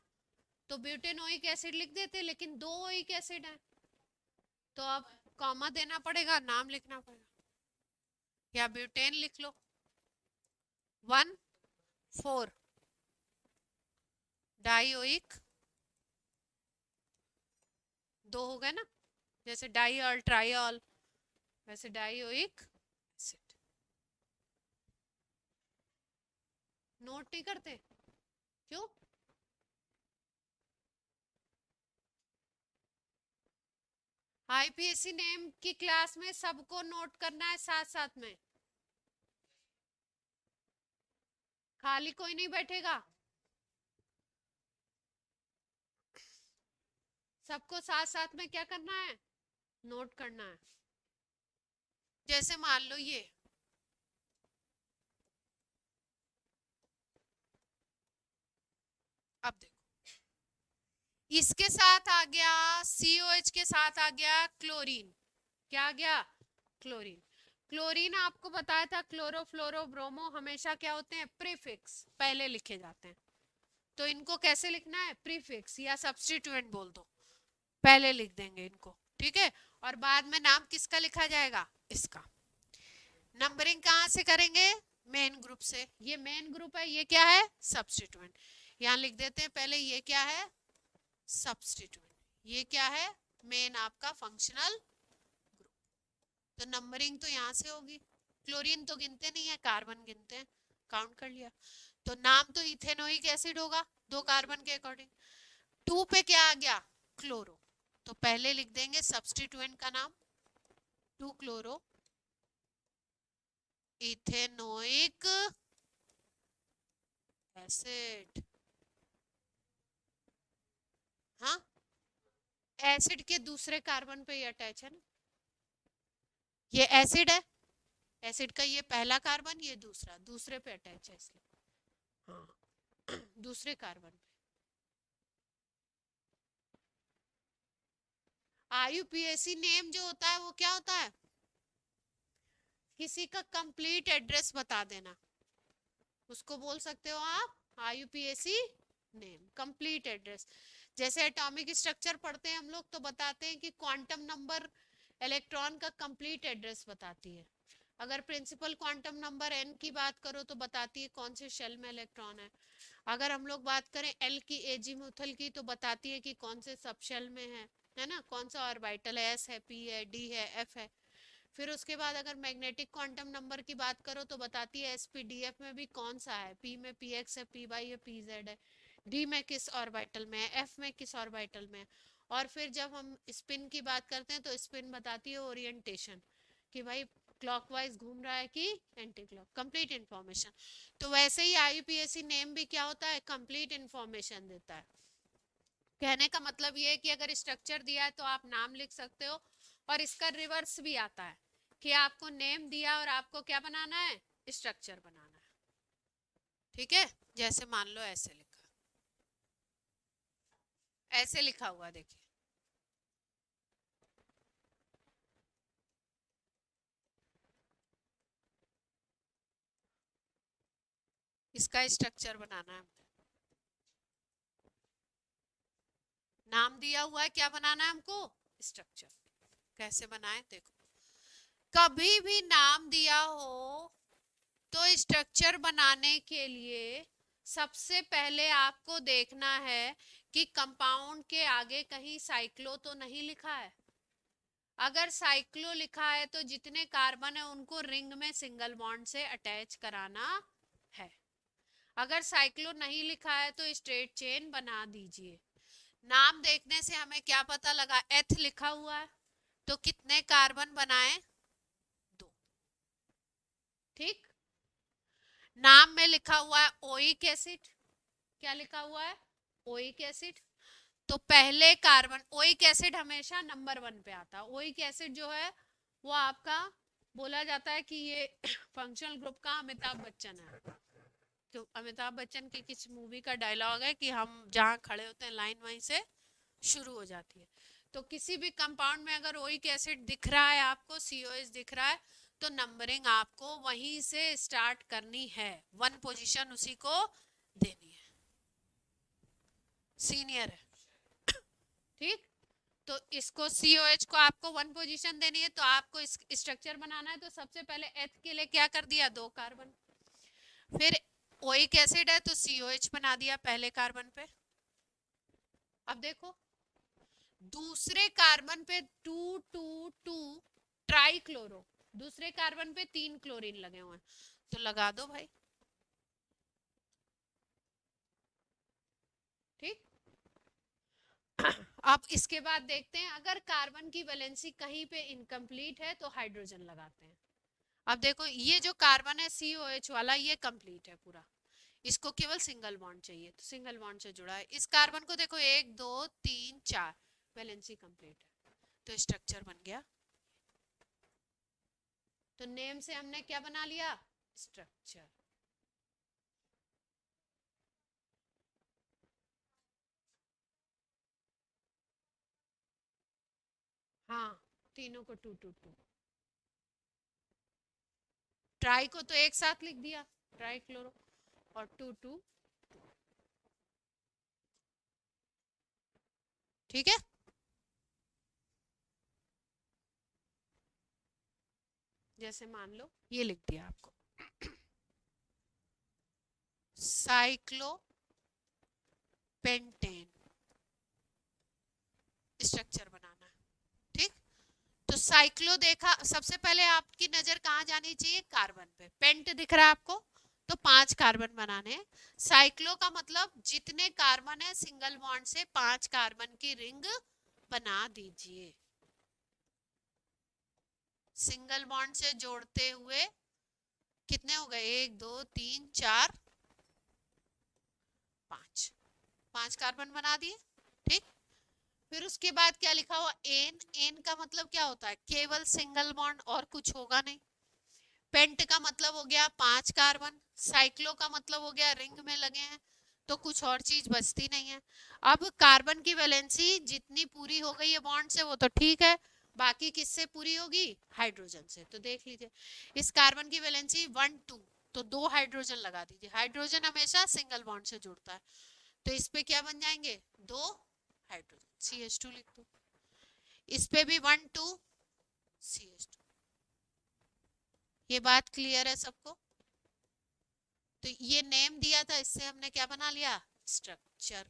तो ब्यूटेनोइक एसिड लिख देते, लेकिन दो ओइक एसिड है, तो अब कॉमा देना पड़ेगा, नाम लिखना पड़ेगा, या ब्यूटेन लिख लो, 1,4 डाइओइक, दो हो गए ना, जैसे डाइऑल ट्राइऑल, वैसे डाइओइक एसिड। नोट नहीं करते क्यों, IUPAC नेम की क्लास में सबको नोट करना है साथ साथ में, खाली कोई नहीं बैठेगा, सबको साथ साथ में क्या करना है, नोट करना है। जैसे मान लो ये, अब देखो, इसके साथ आ गया COH के साथ आ गया क्लोरीन, क्या आ गया, क्लोरीन। क्लोरीन आपको बताया था, क्लोरो फ्लोरो ब्रोमो हमेशा क्या होते हैं, प्रीफिक्स पहले लिखे जाते हैं, तो इनको कैसे लिखना है, प्रीफिक्स या सब्स्टिट्यूएंट बोल दो, पहले लिख देंगे इनको। ठीक है, और बाद में नाम किसका लिखा जाएगा, इसका। नंबरिंग कहाँ से करेंगे, मेन ग्रुप से, ये मेन ग्रुप है, ये क्या है, सब्स्टिट्यूएंट, यहाँ लिख देते हैं पहले, ये क्या है, सब्स्टिट्यूएंट, ये क्या है, मेन आपका फंक्शनल ग्रुप, तो नंबरिंग तो यहां से होगी। क्लोरीन तो गिनते नहीं है, कार्बन गिनते हैं, काउंट कर लिया। तो नाम तो इथेनोइक एसिड होगा 2 कार्बन के अकॉर्डिंग। 2 पे क्या आ गया, क्लोरो, तो पहले लिख देंगे सब्स्टिट्यूएंट का नाम 2 क्लोरो इथेनोइक एसिड। हाँ, एसिड के दूसरे कार्बन पे ये अटैच है ना, ये एसिड है, एसिड का ये पहला कार्बन, ये दूसरा, दूसरे पे अटैच है इसलिए। हाँ दूसरे कार्बन पे। आईयूपीएसी नेम जो होता है वो क्या होता है, किसी का कंप्लीट एड्रेस बता देना, उसको बोल सकते हो आप आईयूपीएसी नेम, कंप्लीट एड्रेस। जैसे एटॉमिक स्ट्रक्चर पढ़ते हैं हम लोग तो बताते हैं कि क्वांटम नंबर इलेक्ट्रॉन का कंप्लीट एड्रेस बताती है। अगर प्रिंसिपल क्वांटम नंबर n की बात करो तो बताती है कौन से शेल में इलेक्ट्रॉन है। अगर हम लोग बात करें l की एजीमुथल की तो बताती है कि कौन से सब शेल में है ना, कौन सा ऑर्बिटल है, s है, p है, d है, f है। फिर उसके बाद अगर मैग्नेटिक क्वांटम नंबर की बात करो तो बताती है एसपीडीएफ में भी कौन सा है, पी में पीएक्स है, पी वाई है, पीजेड है, डी में किस ऑर्बिटल में है, एफ में किस ऑर्बिटल में है। और फिर जब हम स्पिन की बात करते हैं तो स्पिन बताती है ओरिएंटेशन कि भाई क्लॉकवाइज घूम रहा है कि एंटी क्लॉक, कंप्लीट इन्फॉर्मेशन। तो वैसे ही आईयूपीएसी नेम भी क्या होता है, कंप्लीट इन्फॉर्मेशन देता है। कहने का मतलब ये है कि अगर स्ट्रक्चर दिया है तो आप नाम लिख सकते हो, और इसका रिवर्स भी आता है कि आपको नेम दिया और आपको क्या बनाना है, स्ट्रक्चर बनाना है। ठीक है, जैसे मान लो ऐसे लिखा, ऐसे लिखा हुआ देखिए, इसका स्ट्रक्चर बनाना है, नाम दिया हुआ है, क्या बनाना है हमको, स्ट्रक्चर। कैसे बनाए देखो, कभी भी नाम दिया हो तो स्ट्रक्चर बनाने के लिए सबसे पहले आपको देखना है कि कंपाउंड के आगे कहीं साइक्लो तो नहीं लिखा है। अगर साइक्लो लिखा है तो जितने कार्बन है उनको रिंग में सिंगल बॉन्ड से अटैच कराना है। अगर साइक्लो नहीं लिखा है तो स्ट्रेट चेन बना दीजिए। नाम देखने से हमें क्या पता लगा, एथ लिखा हुआ है तो कितने कार्बन बनाए, 2। ठीक, नाम में लिखा हुआ है ओइक एसिड, क्या लिखा हुआ है, ओइक एसिड, तो पहले कार्बन, ओइक एसिड हमेशा नंबर 1 पे आता है। ओइक एसिड जो है वो आपका बोला जाता है कि ये फंक्शनल ग्रुप का अमिताभ बच्चन है। तो अमिताभ बच्चन की किस मूवी का डायलॉग है कि हम जहाँ खड़े होते हैं लाइन वहीं से शुरू हो जाती है। तो किसी भी कंपाउंड में अगर ओइक एसिड दिख रहा है आपको, सीओएच दिख रहा है, तो नंबरिंग आपको वहीं से स्टार्ट करनी है, 1 पोजीशन उसी को देनी है, सीनियर है। ठीक, तो इसको COH को आपको 1 पोजीशन देनी है, तो आपको इस स्ट्रक्चर बनाना है, तो सबसे पहले एथ के लिए क्या कर दिया, 2 कार्बन। फिर ओइक एसिड है तो COH बना दिया पहले कार्बन पे। अब देखो दूसरे कार्बन पे 2 2 2 ट्राई क्लोरो, दूसरे कार्बन पे 3 क्लोरीन लगे हुए हैं, तो लगा दो भाई। ठीक, अब इसके बाद देखते हैं अगर कार्बन की वैलेंसी कहीं पे इनकम्प्लीट है तो हाइड्रोजन लगाते हैं। अब देखो ये जो कार्बन है COH वाला, ये कंप्लीट है पूरा, इसको केवल सिंगल बॉन्ड चाहिए, तो सिंगल बॉन्ड से जुड़ा है। इस कार्बन को देखो 1 2 3 4, वैलेंसी कंप्लीट है, तो स्ट्रक्चर बन गया। तो नेम से हमने क्या बना लिया, स्ट्रक्चर। हाँ, तीनों को 2 2 2, ट्राई को तो एक साथ लिख दिया, ट्राई क्लोरो, और 2 2। ठीक है, जैसे मान लो ये लिख दिया आपको साइक्लोपेंटेन, स्ट्रक्चर बनाना है। ठीक, तो साइक्लो देखा, सबसे पहले आपकी नजर कहाँ जानी चाहिए, कार्बन पे। पेंट दिख रहा है आपको, तो 5 कार्बन बनाने हैं। साइक्लो का मतलब जितने कार्बन है सिंगल बॉन्ड से 5 कार्बन की रिंग बना दीजिए। सिंगल बॉन्ड से जोड़ते हुए कितने हो गए, 1 2 3 4 5, 5 कार्बन बना दिए। ठीक, फिर उसके बाद क्या लिखा हुआ, एन। एन का मतलब क्या होता है, केवल सिंगल बॉन्ड और कुछ होगा नहीं। पेंट का मतलब हो गया 5 कार्बन, साइक्लो का मतलब हो गया रिंग में लगे हैं, तो कुछ और चीज बचती नहीं है। अब कार्बन की वैलेंसी जितनी पूरी हो गई है बॉन्ड से वो तो ठीक है, बाकी किससे पूरी होगी, हाइड्रोजन से। तो देख लीजिए इस कार्बन की वैलेंसी 1 2, तो 2 हाइड्रोजन लगा दीजिए। हाइड्रोजन हमेशा सिंगल बॉन्ड से जुड़ता है, तो इस पे क्या बन जाएंगे, 2 हाइड्रोजन, CH2 लिख दो। इस पे भी 1 2 CH2। ये बात क्लियर है सबको। तो ये नेम दिया था, इससे हमने क्या बना लिया, स्ट्रक्चर।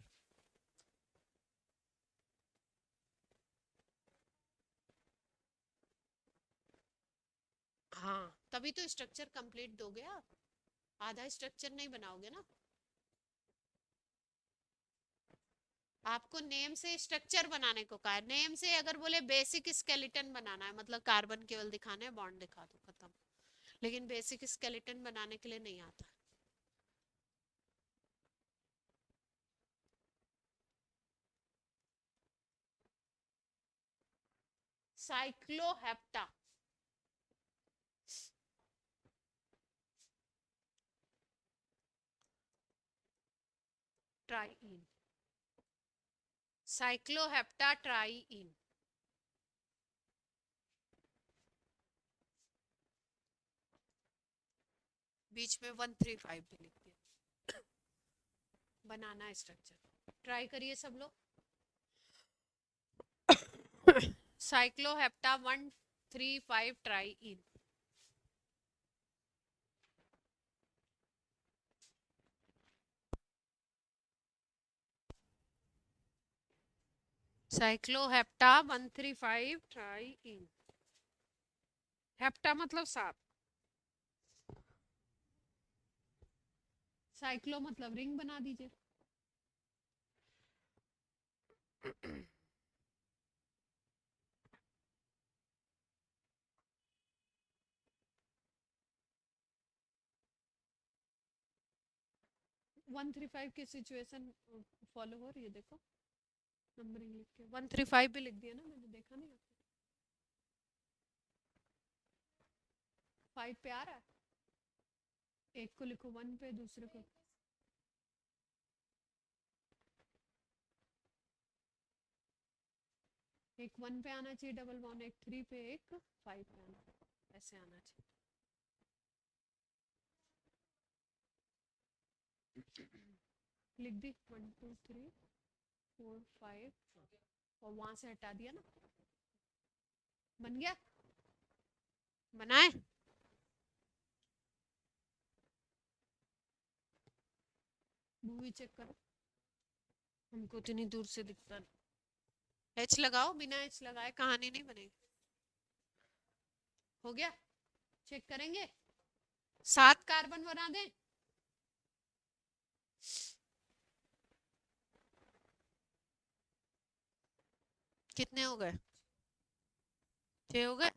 हाँ, तभी तो स्ट्रक्चर कंप्लीट दोगे आप, आधा स्ट्रक्चर नहीं बनाओगे ना। आपको नेम से स्ट्रक्चर बनाने को कहा है। नेम से अगर बोले बेसिक स्केलेटन बनाना है, मतलब कार्बन केवल दिखाने हैं, बॉन्ड दिखा दो, खत्म। लेकिन बेसिक स्केलेटन बनाने के लिए नहीं आता। साइक्लोहेप्टा, ट्राइइन, साइक्लोहेप्टा ट्राइइन। बीच में 135 भी लिख दिया। बनाना है स्ट्रक्चर, ट्राई करिए सब लोग। साइक्लोहेप्टा 135 ट्राइइन। साइक्लोहेप्टा 135 ट्राइइन। हेप्टा मतलब 7, साइक्लो मतलब रिंग बना दीजिए। 135 की सिचुएशन फॉलो हो रही है, देखो नंबरिंग लिख के 135 भी लिख दिया ना, मैंने देखा नहीं आपको। 5 पे आ रहा है, एक को लिखो 1 पे, दूसरे को एक 1 पे आना चाहिए डबल बॉन्ड, एक 3 पे, एक 5 पे आना, ऐसे आना चाहिए। लिख दी 1 2 3 4 5, और वहां से हटा दिया ना, बन गया। बनाए, मूवी चेक करो, हमको इतनी दूर से दिखता नहीं। एच लगाओ, बिना एच लगाए कहानी नहीं बनेगी। हो गया, चेक करेंगे। 7 कार्बन बना दें, कितने हो गए, 6 हो गए,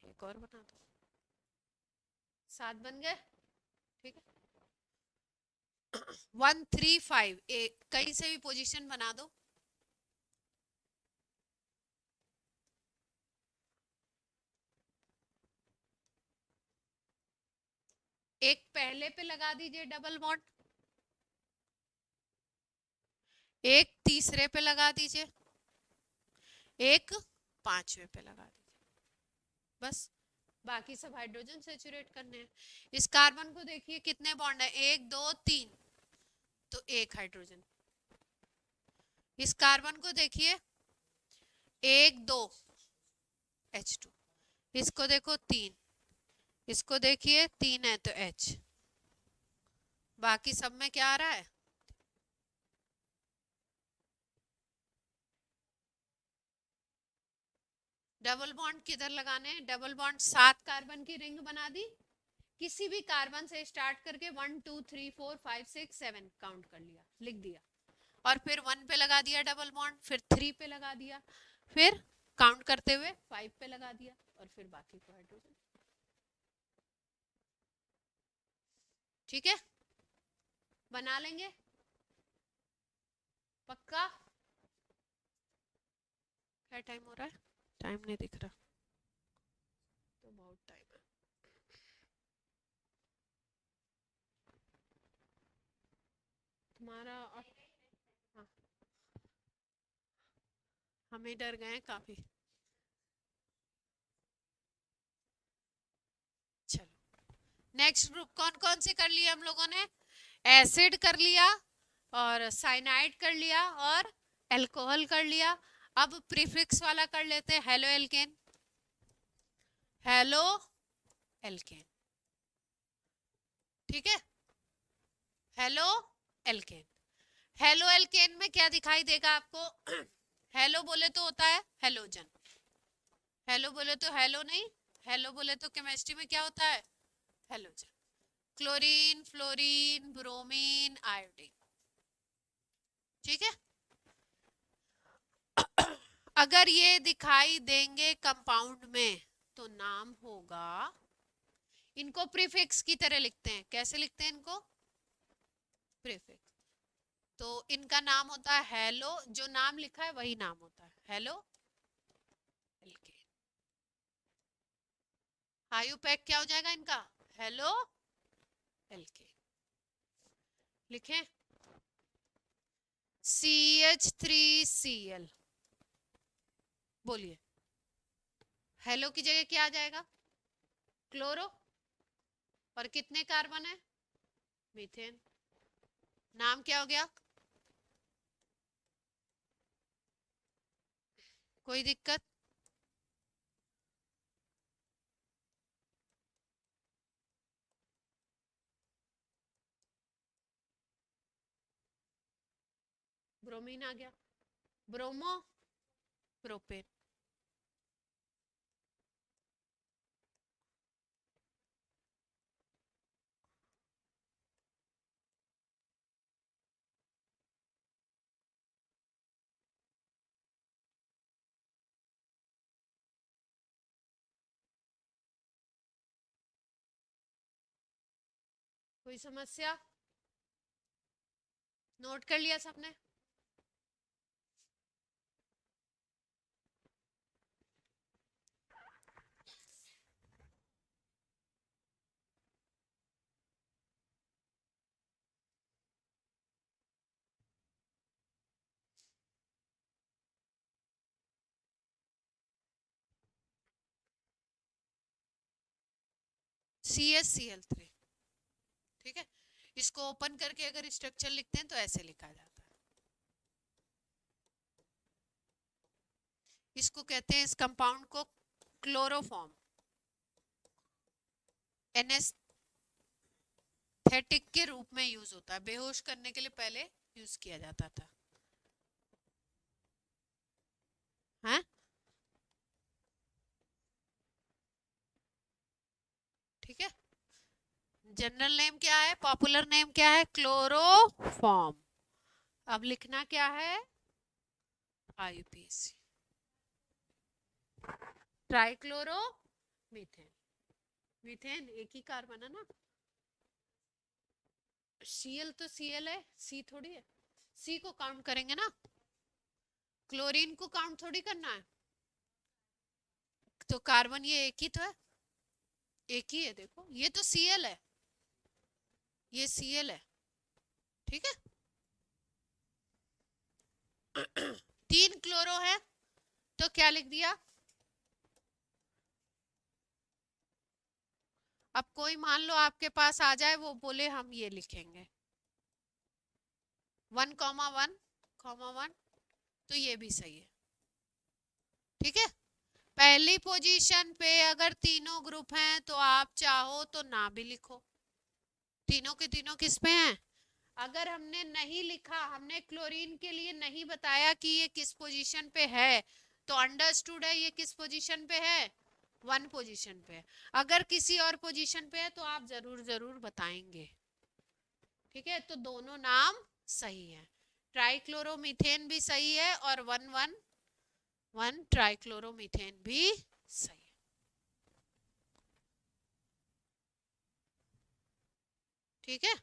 एक और बना दो, 7 बन गए। ठीक है, 135 कहीं से भी पोजीशन बना दो। एक पहले पे लगा दीजिए डबल बॉन्ड, एक तीसरे पे लगा दीजिए, एक पांचवे पे लगा दीजिए, बस। बाकी सब हाइड्रोजन सेचुरेट करने हैं। इस कार्बन को देखिए कितने बॉन्ड है, 1 2 3, तो एक हाइड्रोजन। इस कार्बन को देखिए 1 2 H2, इसको देखो 3, इसको देखिए 3 है तो H, बाकी सब में क्या आ रहा है, डबल बॉन्ड किधर लगाने हैं? डबल बॉन्ड 7 कार्बन की रिंग बना दी, किसी भी कार्बन से स्टार्ट करके 1 2 3 4 5 6 7 काउंट कर लिया, लिख दिया, और फिर 1 पे लगा दिया डबल बॉन्ड, फिर 3 पे लगा दिया, फिर काउंट करते हुए 5 पे लगा दिया, और फिर बाकी को हाइड्रोजन। ठीक है, बना लेंगे पक्का। क्या टाइम हो रहा है? टाइम नहीं दिख रहा, तो बहुत टाइम है। तुम्हारा हाँ, हम ही डर गए काफी। चलो, नेक्स्ट ग्रुप कौन कौन से कर लिए हम लोगों ने? एसिड कर लिया, और साइनाइड कर लिया, और अल्कोहल कर लिया। अब प्रीफिक्स वाला कर लेते हैं, हेलो एल्केन। हेलो एल्केन, ठीक है, हेलो एल्केन। हेलो एल्केन में क्या दिखाई देगा आपको? हेलो बोले तो होता है हेलोजन, हेलो बोले तो हेलो नहीं, हेलो बोले तो केमिस्ट्री में क्या होता है? Halogen. Chlorine, fluorine, bromine, iodine. ठीक है, अगर ये दिखाई देंगे कंपाउंड में तो नाम होगा, इनको प्रीफिक्स की तरह लिखते हैं। कैसे लिखते हैं इनको? प्रीफिक्स। तो इनका नाम होता है हेलो, जो नाम लिखा है वही नाम होता है, हेलो एल्केन। आयुपैक क्या हो जाएगा इनका? Halo alkane. लिखें CH3Cl, बोलिए, हेलो की जगह क्या आ जाएगा? क्लोरो, और कितने कार्बन है? मीथेन। नाम क्या हो गया? कोई दिक्कत? ब्रोमीन आ गया, ब्रोमो प्रोपेन। कोई समस्या? नोट कर लिया सबने? CH Cl3, ठीक है। इसको ओपन करके अगर स्ट्रक्चर लिखते हैं तो ऐसे लिखा जाता है। इसको कहते हैं, इस कंपाउंड को क्लोरोफॉर्म, एनेस्थेटिक के रूप में यूज होता है, बेहोश करने के लिए पहले यूज किया जाता था। हैं? ठीक है, जनरल नेम क्या है, पॉपुलर नेम क्या है? क्लोरोफॉर्म। अब लिखना क्या है? IUPAC, trichloro methane. मीथेन एक ही कार्बन है ना, Cl तो Cl है, C थोड़ी है। C को काउंट करेंगे ना, क्लोरीन को काउंट थोड़ी करना है। तो कार्बन ये एक ही तो है, एक ही है, देखो ये तो Cl है, ये Cl है, ठीक है। 3 क्लोरो है, तो क्या लिख दिया? अब कोई मान लो आपके पास आ जाए, वो बोले हम ये लिखेंगे 1,1,1, तो ये भी सही है, ठीक है। पहली पोजीशन पे अगर तीनों ग्रुप हैं तो आप चाहो तो ना भी लिखो, तीनों के तीनों किस पे हैं। अगर हमने नहीं लिखा, हमने क्लोरीन के लिए नहीं बताया कि ये किस पोजीशन पे है, तो अंडरस्टूड है ये किस पोजीशन पे है, 1 पोजीशन पे है। अगर किसी और पोजीशन पे है तो आप जरूर जरूर बताएंगे। ठीक है, तो दोनों नाम सही है, ट्राइक्लोरोमीथेन भी सही है और 111 ट्राइक्लोरोमीथेन भी सही है। ठीक है,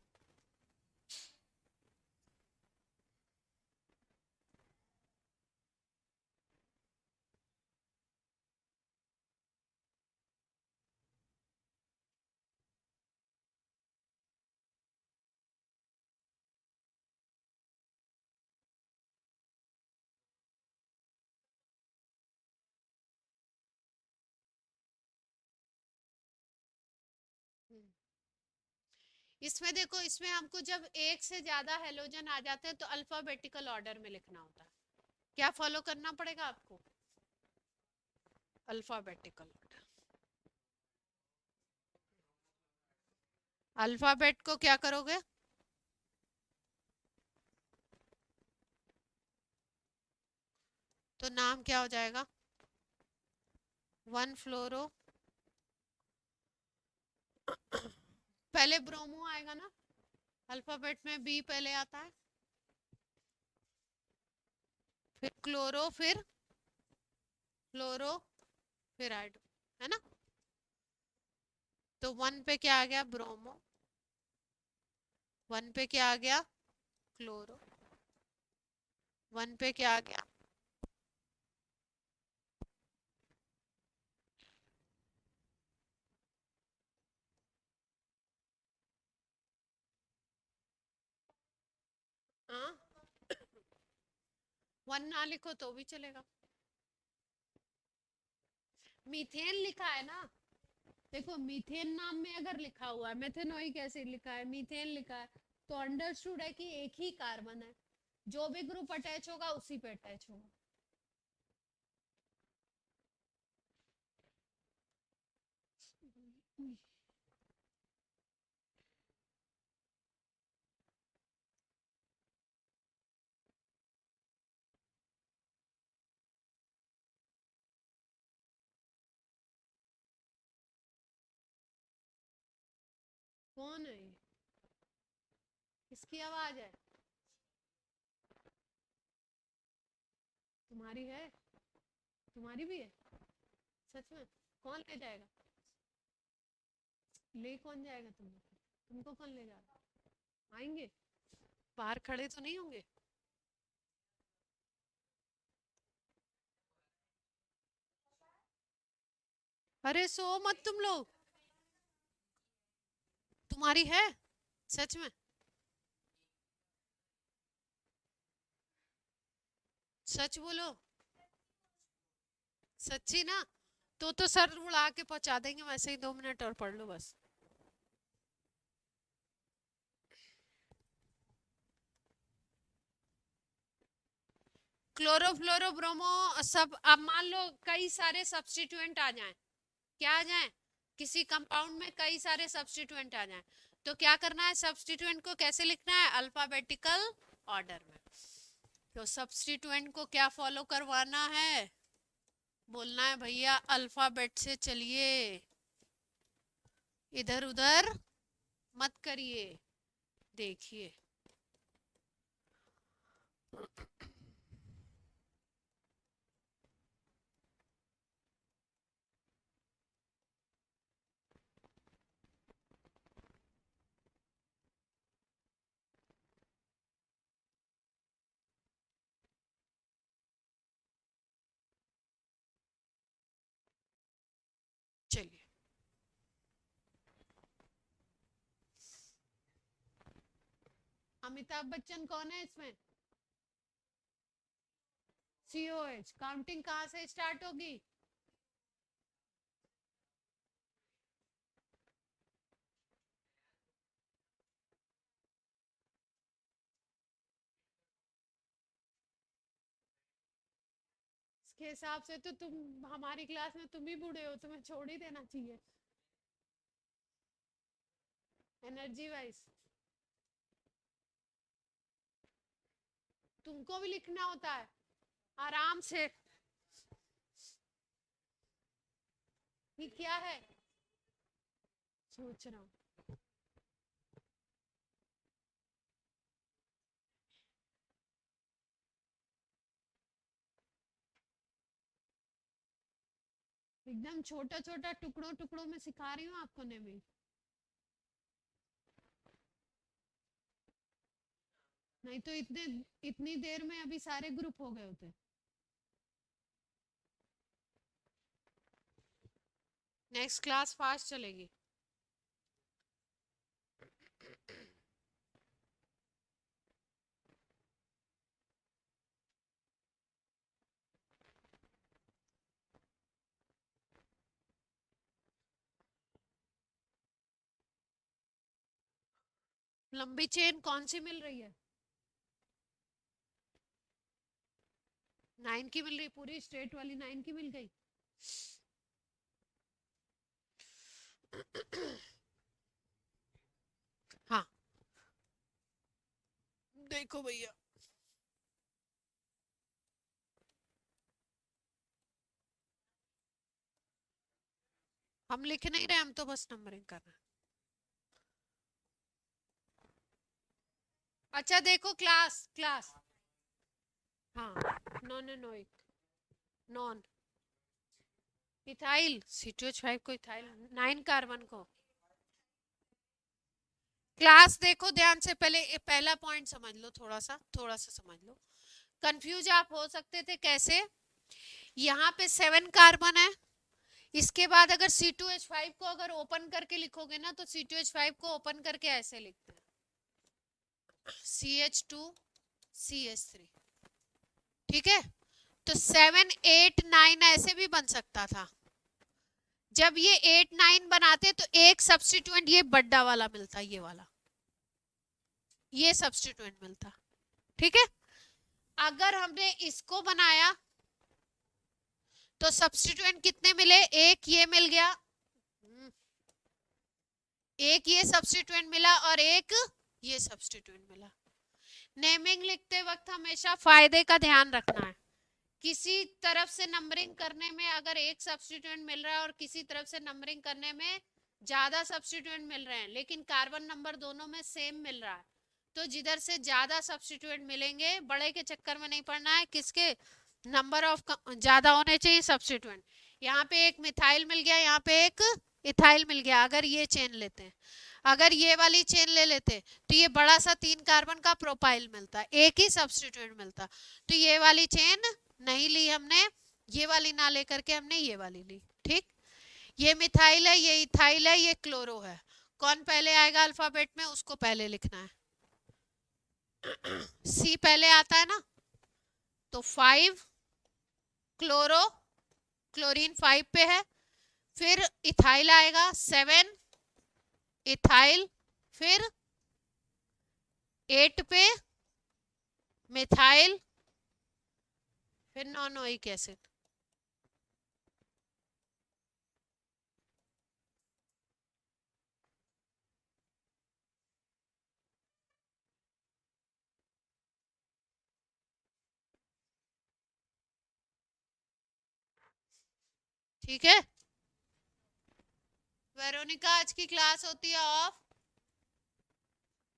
इसमें देखो, इसमें हमको जब एक से ज्यादा हेलोजन आ जाते हैं तो अल्फाबेटिकल ऑर्डर में लिखना होता है। क्या फॉलो करना पड़ेगा आपको, अल्फाबेटिकल ऑर्डर। अल्फाबेट को क्या करोगे, तो नाम क्या हो जाएगा, 1 फ्लोरो, पहले ब्रोमो आएगा ना, अल्फाबेट में बी पहले आता है, फिर क्लोरो, फिर फ्लोरो, फिर हाइड्रो, है ना। तो 1 पे क्या आ गया, ब्रोमो, 1 पे क्या आ गया, क्लोरो, 1 पे क्या आ गया, हाँ 1 ना लिखो तो भी चलेगा। मीथेन लिखा है ना, देखो मीथेन नाम में अगर लिखा हुआ है, मेथेनोइक एसिड लिखा है, मीथेन लिखा है, तो अंडरस्टूड है कि एक ही कार्बन है, जो भी ग्रुप अटैच होगा उसी पे अटैच होगा। कौन है ये, किसकी आवाज है, तुम्हारी है, तुम्हारी भी है, सच में, कौन ले जाएगा, ले कौन जाएगा तुमको, तुमको कौन ले जाएगा, आएंगे, बाहर खड़े तो नहीं होंगे। अरे सो मत तुम लोग, तुम्हारी है, सच में, सच बोलो, सच्ची ना, तो सर उड़ा के पहुंचा देंगे, वैसे ही 2 मिनट और पढ़ लो बस। क्लोरोफ्लोरोब्रोमो सब, अब मान लो कई सारे सब्स्टिट्यूएंट आ जाएं, क्या आ जाएं, किसी कंपाउंड में कई सारे सब्स्टिट्यूएंट आ जाएं, तो क्या करना है, सब्स्टिट्यूएंट को कैसे लिखना है, अल्फाबेटिकल ऑर्डर में। तो सब्स्टिट्यूएंट को क्या फॉलो करवाना है, बोलना है भैया अल्फाबेट से चलिए, इधर उधर मत करिए। देखिए, चलिए, अमिताभ बच्चन कौन है इसमें, COH, काउंटिंग कहाँ से स्टार्ट होगी, इसके हिसाब से तो तुम हमारी क्लास में तुम ही बूढ़े हो, तुम्हें छोड़ ही देना चाहिए, एनर्जी वाइज तुमको भी लिखना होता है, आराम से, ये क्या है, सोच रहा हूँ। एकदम छोटा छोटा टुकड़ों टुकड़ों में सिखा रही हूँ आपको ने भी, नहीं तो इतनी देर में अभी सारे ग्रुप हो गए होते। नेक्स्ट क्लास फास्ट चलेगी। लंबी चेन कौन सी मिल रही है, 9 की मिल रही, पूरी स्ट्रेट वाली 9 की मिल गई। हाँ देखो भैया, हम लिख नहीं रहे, हम तो बस नंबरिंग कर रहे हैं। अच्छा देखो क्लास क्लास, हाँ नॉन नॉन इथाइल C2H5 को इथाइल 9 कार्बन को। क्लास देखो ध्यान से, पहले पहला पॉइंट समझ लो, थोड़ा सा समझ लो। कंफ्यूज आप हो सकते थे कैसे, यहाँ पे 7 कार्बन है, इसके बाद अगर C2H5 को अगर ओपन करके लिखोगे ना तो C2H5 को ओपन करके ऐसे लिखते हैं CH2CH3, ठीक है। तो 7 8 9 ऐसे भी बन सकता था। जब ये 8 9 बनाते तो एक सब्स्टिट्यूएंट ये बड़ा वाला मिलता, ये वाला, ये सब्स्टिट्यूएंट मिलता, ठीक है। अगर हमने इसको बनाया तो सब्स्टिट्यूएंट कितने मिले, एक ये मिल गया, एक ये सब्स्टिट्यूएंट मिला और एक ये सब्स्टिट्यूएंट मिला। नेमिंग लिखते वक्त हमेशा फायदे का ध्यान रखना है। किसी तरफ से नंबरिंग करने में अगर एक सब्स्टिट्यूएंट मिल रहा है और किसी तरफ से नंबरिंग करने में ज्यादा सब्स्टिट्यूएंट मिल रहे हैं, लेकिन कार्बन नंबर दोनों में सेम मिल रहा है, तो जिधर से ज्यादा सब्स्टिट्यूएंट मिलेंगे, बड़े के चक्कर में नहीं पड़ना है, किसके नंबर ऑफ ज्यादा होने चाहिए सब्स्टिट्यूएंट। यहाँ पे एक मिथाइल मिल गया, यहाँ पे एक इथाइल मिल गया। अगर ये चेन लेते हैं, अगर ये वाली चेन ले लेते तो ये बड़ा सा 3 कार्बन का प्रोपाइल मिलता, एक ही सब्स्टिट्यूएंट मिलता। तो ये वाली चेन नहीं ली हमने, ये वाली ना लेकर के हमने ये वाली ली, ठीक। ये मिथाइल है, ये इथाइल है, ये क्लोरो है। कौन पहले आएगा अल्फाबेट में, उसको पहले लिखना है। C पहले आता है ना, तो 5 क्लोरो, क्लोरीन 5 पे है, फिर इथाइल आएगा 7 इथाइल, फिर 8 पे मिथाइल, फिर नॉनोइक एसिड। ठीक है, वेरोनिका आज की क्लास होती है ऑफ।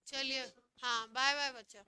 चलिए, हाँ बाय बाय बच्चा।